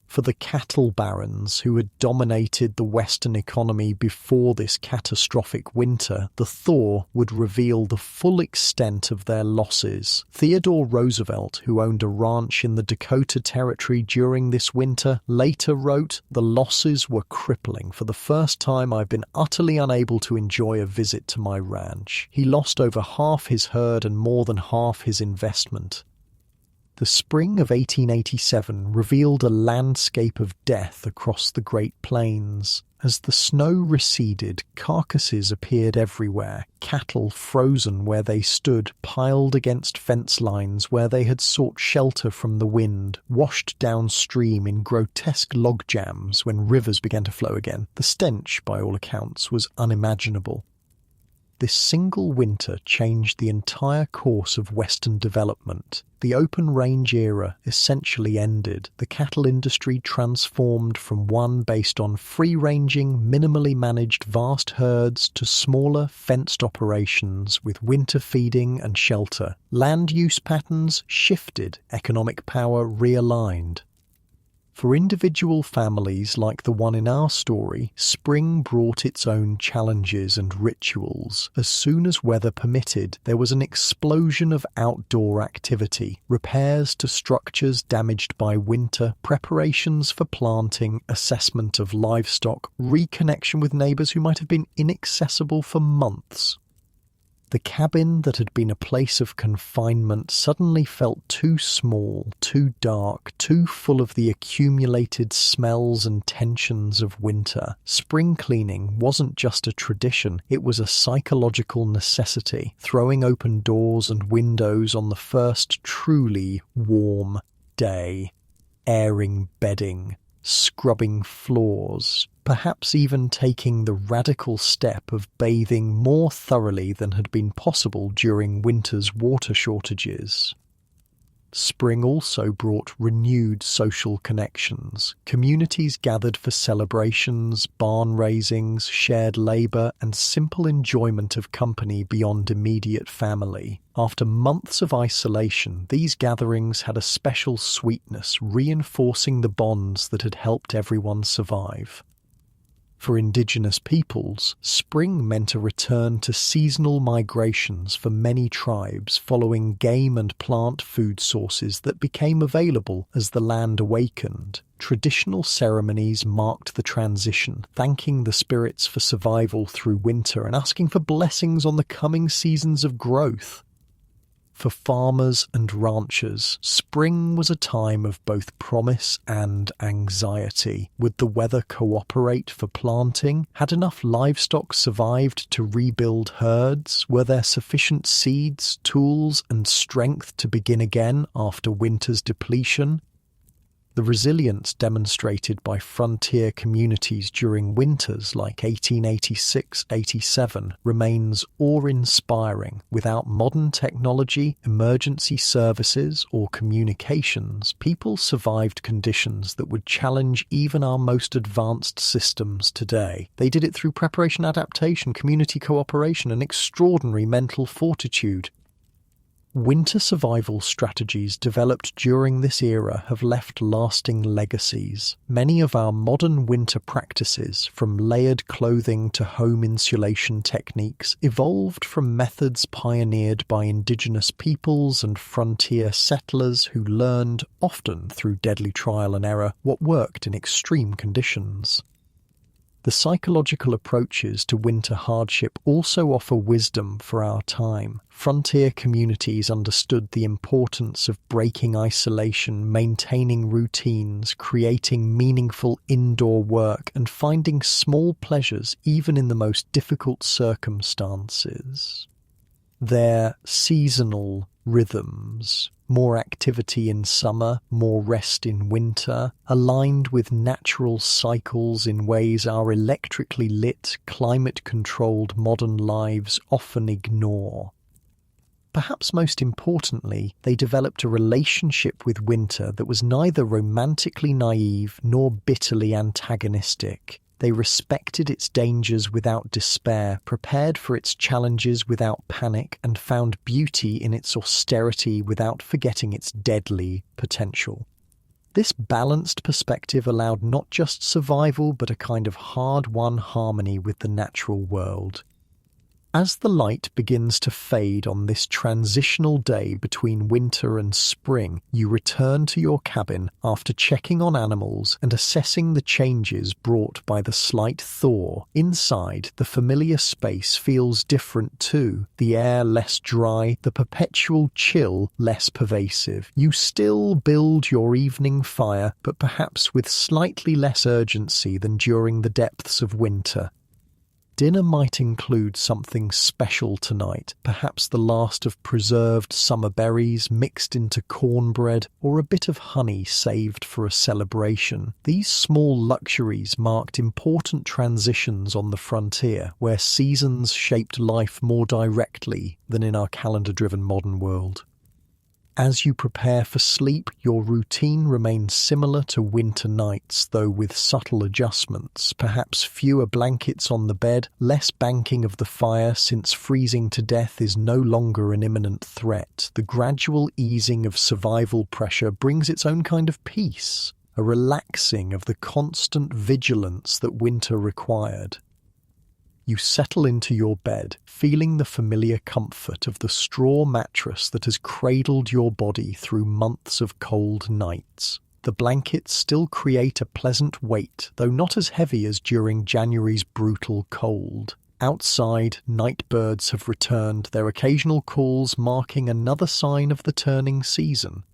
For the cattle barons who had dominated the Western economy before this catastrophic winter, the thaw would reveal the full extent of their losses. Theodore Roosevelt, who owned a ranch in the Dakota Territory during this winter, later wrote, "The losses were crippling. For the first time, I've been utterly unable to enjoy a visit to my ranch." He lost over half his herd and more than half his investment. The spring of 1887 revealed a landscape of death across the Great Plains. As the snow receded, carcasses appeared everywhere, cattle frozen where they stood, piled against fence lines where they had sought shelter from the wind, washed downstream in grotesque log jams when rivers began to flow again. The stench, by all accounts, was unimaginable. This single winter changed the entire course of Western development. The open range era essentially ended. The cattle industry transformed from one based on free-ranging, minimally managed vast herds to smaller, fenced operations with winter feeding and shelter. Land use patterns shifted, economic power realigned. For individual families like the one in our story, spring brought its own challenges and rituals. As soon as weather permitted, there was an explosion of outdoor activity, repairs to structures damaged by winter, preparations for planting, assessment of livestock, reconnection with neighbours who might have been inaccessible for months. The cabin that had been a place of confinement suddenly felt too small, too dark, too full of the accumulated smells and tensions of winter. Spring cleaning wasn't just a tradition, it was a psychological necessity, throwing open doors and windows on the first truly warm day, airing bedding, scrubbing floors, perhaps even taking the radical step of bathing more thoroughly than had been possible during winter's water shortages. Spring also brought renewed social connections. Communities gathered for celebrations, barn raisings, shared labour, and simple enjoyment of company beyond immediate family. After months of isolation, these gatherings had a special sweetness, reinforcing the bonds that had helped everyone survive. For indigenous peoples, spring meant a return to seasonal migrations for many tribes following game and plant food sources that became available as the land awakened. Traditional ceremonies marked the transition, thanking the spirits for survival through winter and asking for blessings on the coming seasons of growth. For farmers and ranchers, spring was a time of both promise and anxiety. Would the weather cooperate for planting? Had enough livestock survived to rebuild herds? Were there sufficient seeds, tools, and strength to begin again after winter's depletion? The resilience demonstrated by frontier communities during winters like 1886-87 remains awe-inspiring. Without modern technology, emergency services, or communications, people survived conditions that would challenge even our most advanced systems today. They did it through preparation, adaptation, community cooperation, and extraordinary mental fortitude. Winter survival strategies developed during this era have left lasting legacies. Many of our modern winter practices, from layered clothing to home insulation techniques, evolved from methods pioneered by indigenous peoples and frontier settlers who learned, often through deadly trial and error, what worked in extreme conditions. The psychological approaches to winter hardship also offer wisdom for our time. Frontier communities understood the importance of breaking isolation, maintaining routines, creating meaningful indoor work, and finding small pleasures even in the most difficult circumstances. Their seasonal rhythms, more activity in summer, more rest in winter, aligned with natural cycles in ways our electrically lit, climate-controlled modern lives often ignore. Perhaps most importantly, they developed a relationship with winter that was neither romantically naive nor bitterly antagonistic. They respected its dangers without despair, prepared for its challenges without panic, and found beauty in its austerity without forgetting its deadly potential. This balanced perspective allowed not just survival, but a kind of hard-won harmony with the natural world. As the light begins to fade on this transitional day between winter and spring, you return to your cabin after checking on animals and assessing the changes brought by the slight thaw. Inside, the familiar space feels different too. The air less dry, the perpetual chill less pervasive. You still build your evening fire, but perhaps with slightly less urgency than during the depths of winter. Dinner might include something special tonight, perhaps the last of preserved summer berries mixed into cornbread, or a bit of honey saved for a celebration. These small luxuries marked important transitions on the frontier, where seasons shaped life more directly than in our calendar-driven modern world. As you prepare for sleep, your routine remains similar to winter nights, though with subtle adjustments. Perhaps fewer blankets on the bed, less banking of the fire since freezing to death is no longer an imminent threat. The gradual easing of survival pressure brings its own kind of peace, a relaxing of the constant vigilance that winter required. You settle into your bed, feeling the familiar comfort of the straw mattress that has cradled your body through months of cold nights. The blankets still create a pleasant weight, though not as heavy as during January's brutal cold. Outside, night birds have returned, their occasional calls marking another sign of the turning season.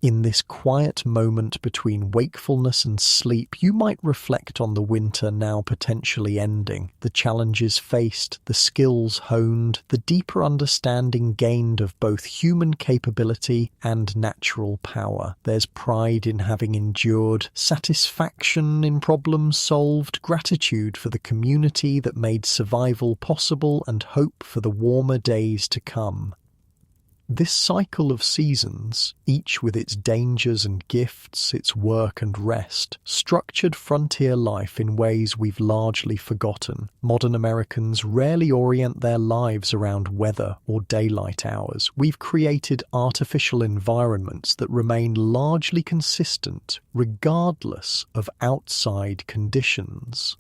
In this quiet moment between wakefulness and sleep, you might reflect on the winter now potentially ending, the challenges faced, the skills honed, the deeper understanding gained of both human capability and natural power. There's pride in having endured, satisfaction in problems solved, gratitude for the community that made survival possible, and hope for the warmer days to come. This cycle of seasons, each with its dangers and gifts, its work and rest, structured frontier life in ways we've largely forgotten. Modern Americans rarely orient their lives around weather or daylight hours. We've created artificial environments that remain largely consistent, regardless of outside conditions.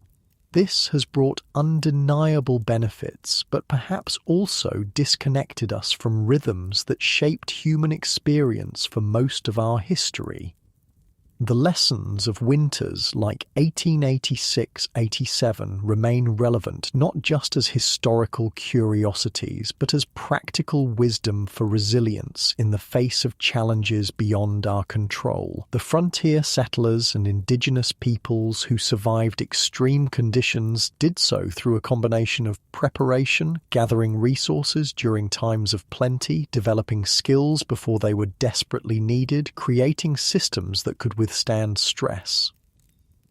This has brought undeniable benefits, but perhaps also disconnected us from rhythms that shaped human experience for most of our history. The lessons of winters like 1886-87 remain relevant not just as historical curiosities, but as practical wisdom for resilience in the face of challenges beyond our control. The frontier settlers and indigenous peoples who survived extreme conditions did so through a combination of preparation, gathering resources during times of plenty, developing skills before they were desperately needed, creating systems that could withstand stress.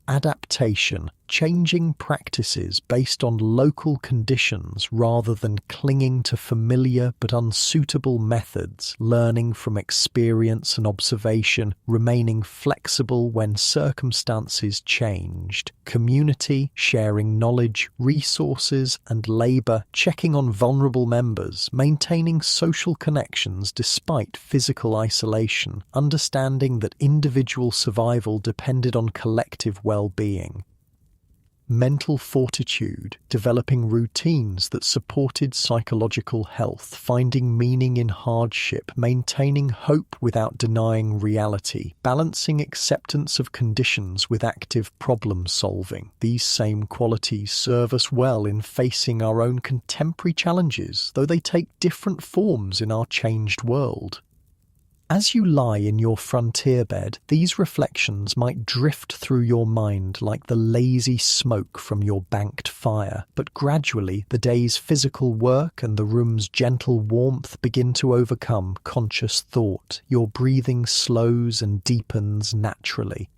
Adaptation, changing practices based on local conditions rather than clinging to familiar but unsuitable methods, learning from experience and observation, remaining flexible when circumstances changed. Community, sharing knowledge, resources and labour, checking on vulnerable members, maintaining social connections despite physical isolation, understanding that individual survival depended on collective well-being. Mental fortitude, developing routines that supported psychological health, finding meaning in hardship, maintaining hope without denying reality, balancing acceptance of conditions with active problem solving. These same qualities serve us well in facing our own contemporary challenges, though they take different forms in our changed world. As you lie in your frontier bed, these reflections might drift through your mind like the lazy smoke from your banked fire, but gradually the day's physical work and the room's gentle warmth begin to overcome conscious thought. Your breathing slows and deepens naturally.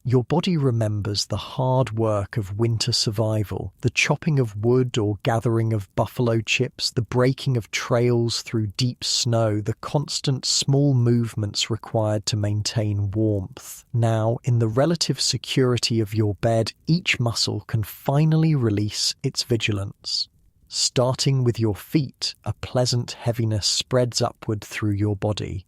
Your body remembers the hard work of winter survival, the chopping of wood or gathering of buffalo chips, the breaking of trails through deep snow, the constant small movements required to maintain warmth. Now, in the relative security of your bed, each muscle can finally release its vigilance. Starting with your feet, a pleasant heaviness spreads upward through your body.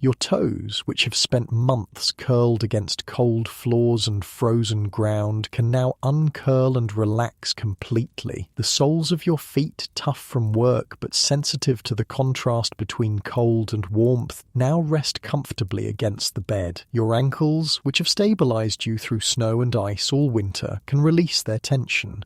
Your toes, which have spent months curled against cold floors and frozen ground, can now uncurl and relax completely. The soles of your feet, tough from work but sensitive to the contrast between cold and warmth, now rest comfortably against the bed. Your ankles, which have stabilized you through snow and ice all winter, can release their tension.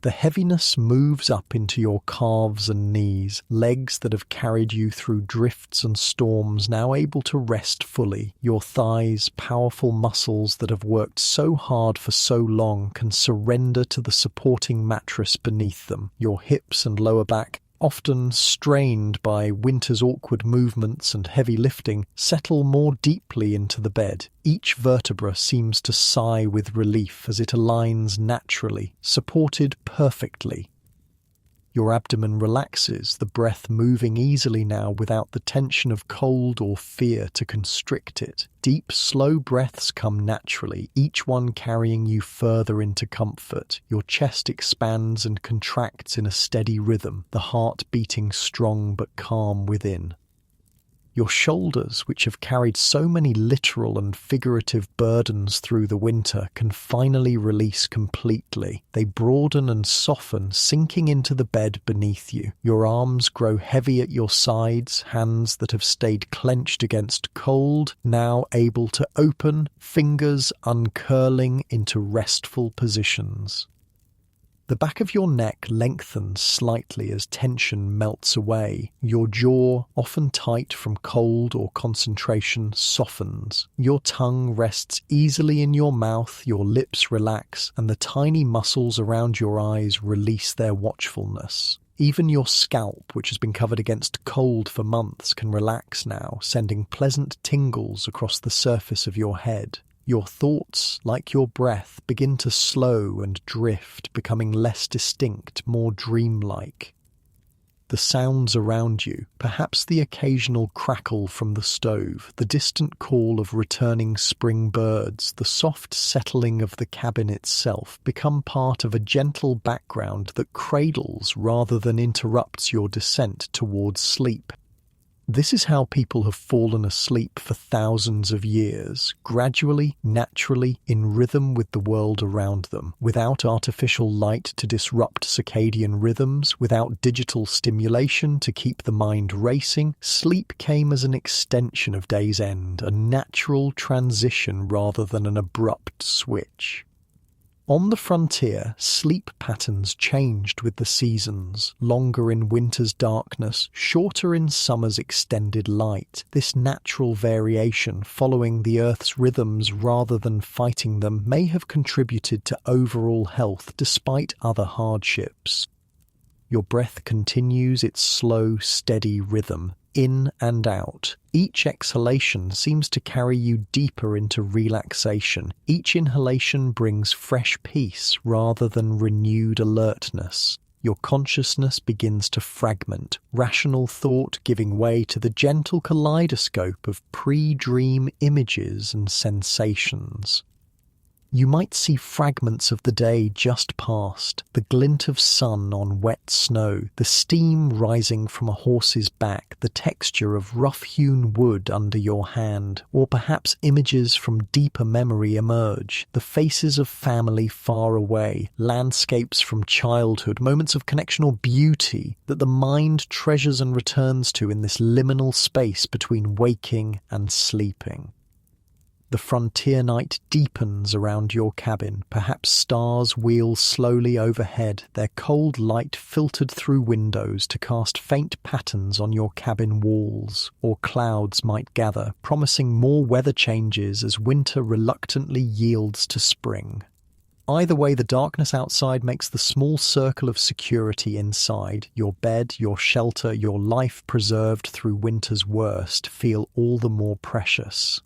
The heaviness moves up into your calves and knees, legs that have carried you through drifts and storms now able to rest fully. Your thighs, powerful muscles that have worked so hard for so long, can surrender to the supporting mattress beneath them. Your hips and lower back, often strained by winter's awkward movements and heavy lifting, settle more deeply into the bed. Each vertebra seems to sigh with relief as it aligns naturally, supported perfectly. Your abdomen relaxes, the breath moving easily now without the tension of cold or fear to constrict it. Deep, slow breaths come naturally, each one carrying you further into comfort. Your chest expands and contracts in a steady rhythm, the heart beating strong but calm within. Your shoulders, which have carried so many literal and figurative burdens through the winter, can finally release completely. They broaden and soften, sinking into the bed beneath you. Your arms grow heavy at your sides, hands that have stayed clenched against cold, now able to open, fingers uncurling into restful positions. The back of your neck lengthens slightly as tension melts away. Your jaw, often tight from cold or concentration, softens. Your tongue rests easily in your mouth, your lips relax, and the tiny muscles around your eyes release their watchfulness. Even your scalp, which has been covered against cold for months, can relax now, sending pleasant tingles across the surface of your head. Your thoughts, like your breath, begin to slow and drift, becoming less distinct, more dreamlike. The sounds around you, perhaps the occasional crackle from the stove, the distant call of returning spring birds, the soft settling of the cabin itself, become part of a gentle background that cradles rather than interrupts your descent towards sleep. This is how people have fallen asleep for thousands of years, gradually, naturally, in rhythm with the world around them, without artificial light to disrupt circadian rhythms, without digital stimulation to keep the mind racing. Sleep came as an extension of day's end, a natural transition rather than an abrupt switch. On the frontier, sleep patterns changed with the seasons, longer in winter's darkness, shorter in summer's extended light. This natural variation, following the Earth's rhythms rather than fighting them, may have contributed to overall health despite other hardships. Your breath continues its slow, steady rhythm, in and out. Each exhalation seems to carry you deeper into relaxation. Each inhalation brings fresh peace rather than renewed alertness. Your consciousness begins to fragment, rational thought giving way to the gentle kaleidoscope of pre-dream images and sensations. You might see fragments of the day just past, the glint of sun on wet snow, the steam rising from a horse's back, the texture of rough-hewn wood under your hand, or perhaps images from deeper memory emerge, the faces of family far away, landscapes from childhood, moments of connection or beauty that the mind treasures and returns to in this liminal space between waking and sleeping. The frontier night deepens around your cabin. Perhaps stars wheel slowly overhead, their cold light filtered through windows to cast faint patterns on your cabin walls. Or clouds might gather, promising more weather changes as winter reluctantly yields to spring. Either way, the darkness outside makes the small circle of security inside, your bed, your shelter, your life preserved through winter's worst, feel all the more precious.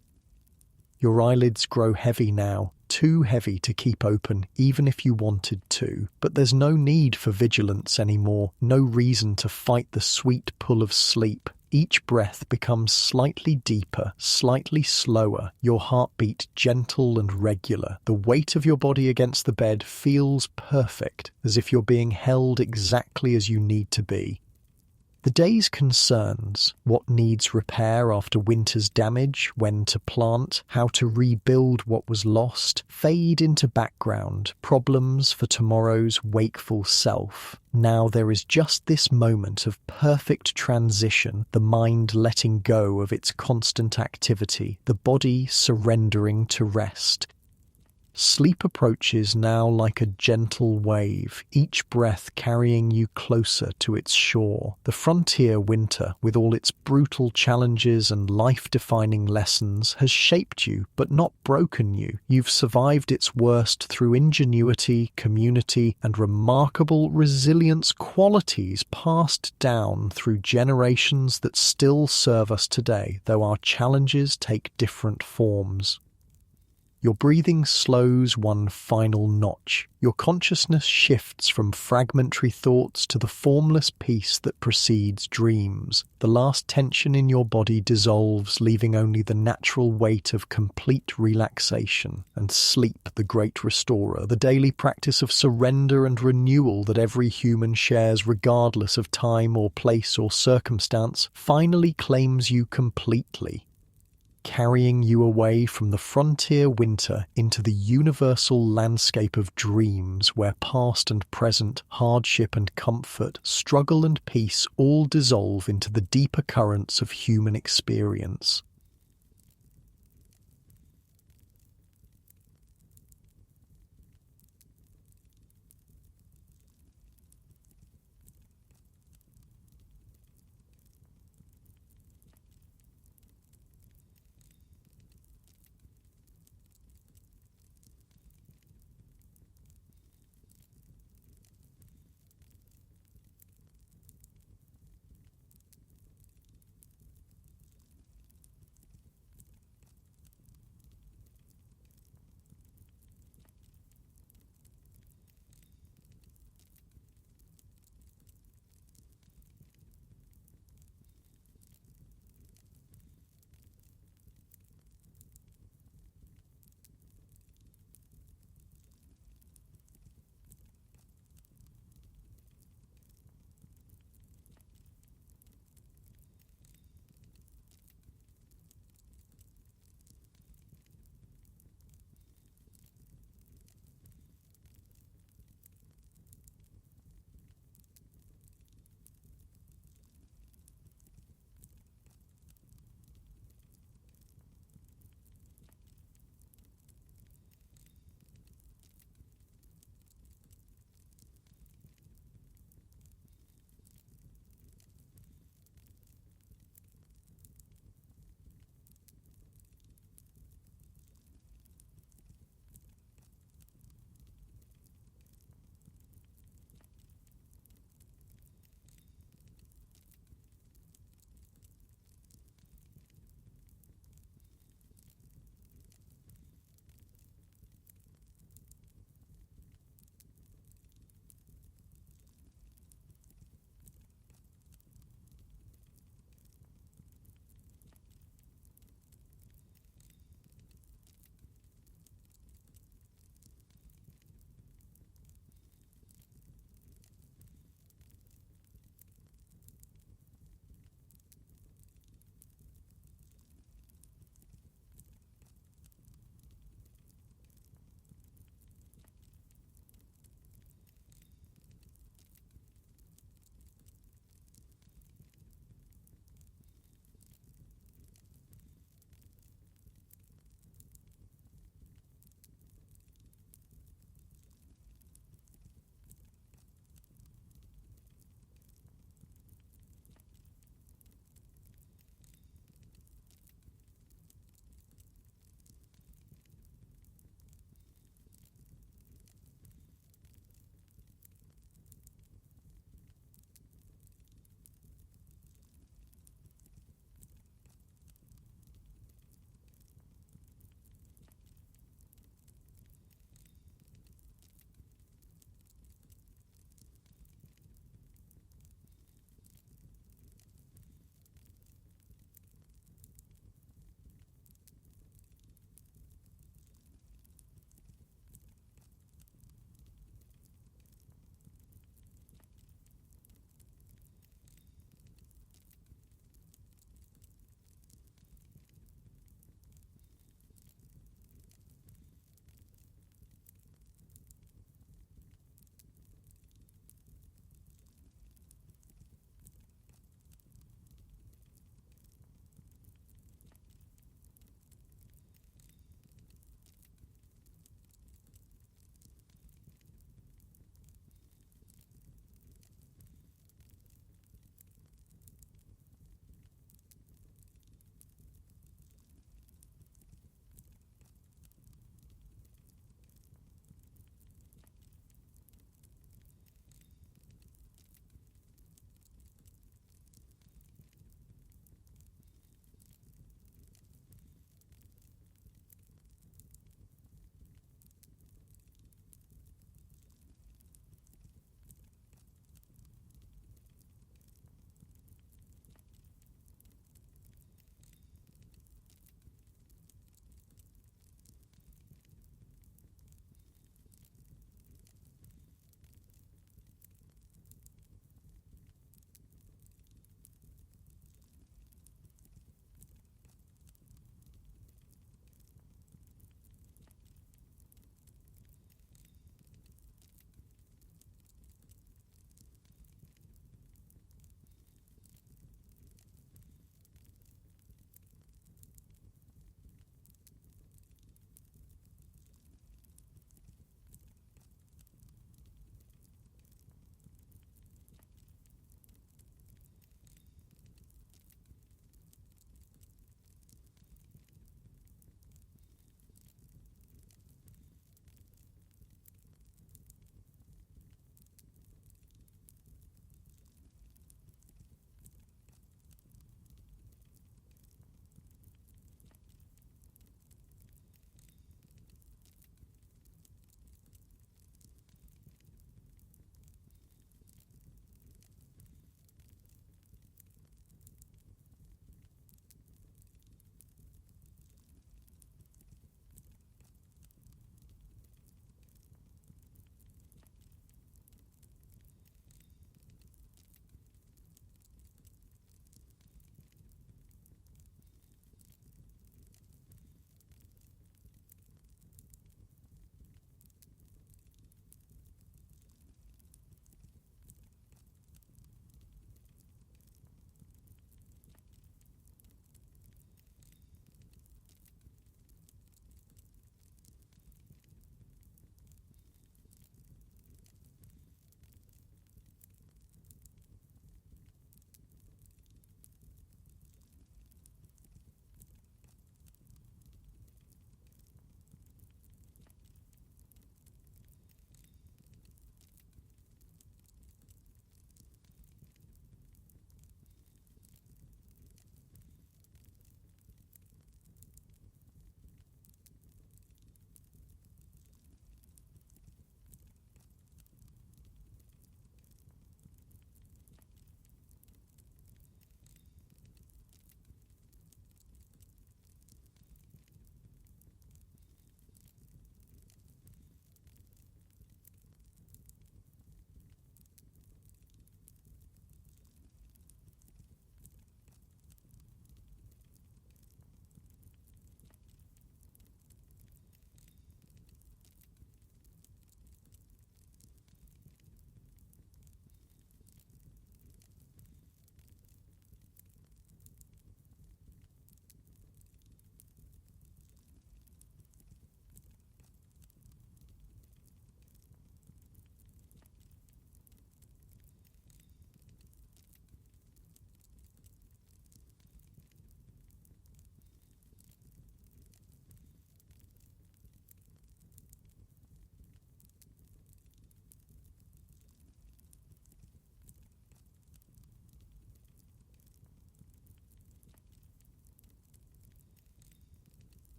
Your eyelids grow heavy now, too heavy to keep open even if you wanted to. But there's no need for vigilance anymore, no reason to fight the sweet pull of sleep. Each breath becomes slightly deeper, slightly slower, your heartbeat gentle and regular. The weight of your body against the bed feels perfect, as if you're being held exactly as you need to be. The day's concerns, what needs repair after winter's damage, when to plant, how to rebuild what was lost, fade into background, problems for tomorrow's wakeful self. Now there is just this moment of perfect transition, the mind letting go of its constant activity, the body surrendering to rest. Sleep approaches now like a gentle wave, each breath carrying you closer to its shore. The frontier winter, with all its brutal challenges and life-defining lessons, has shaped you, but not broken you. You've survived its worst through ingenuity, community, and remarkable resilience, qualities passed down through generations that still serve us today, though our challenges take different forms. Your breathing slows one final notch. Your consciousness shifts from fragmentary thoughts to the formless peace that precedes dreams. The last tension in your body dissolves, leaving only the natural weight of complete relaxation. And sleep, the great restorer, the daily practice of surrender and renewal that every human shares regardless of time or place or circumstance, finally claims you completely, carrying you away from the frontier winter into the universal landscape of dreams where past and present, hardship and comfort, struggle and peace all dissolve into the deeper currents of human experience.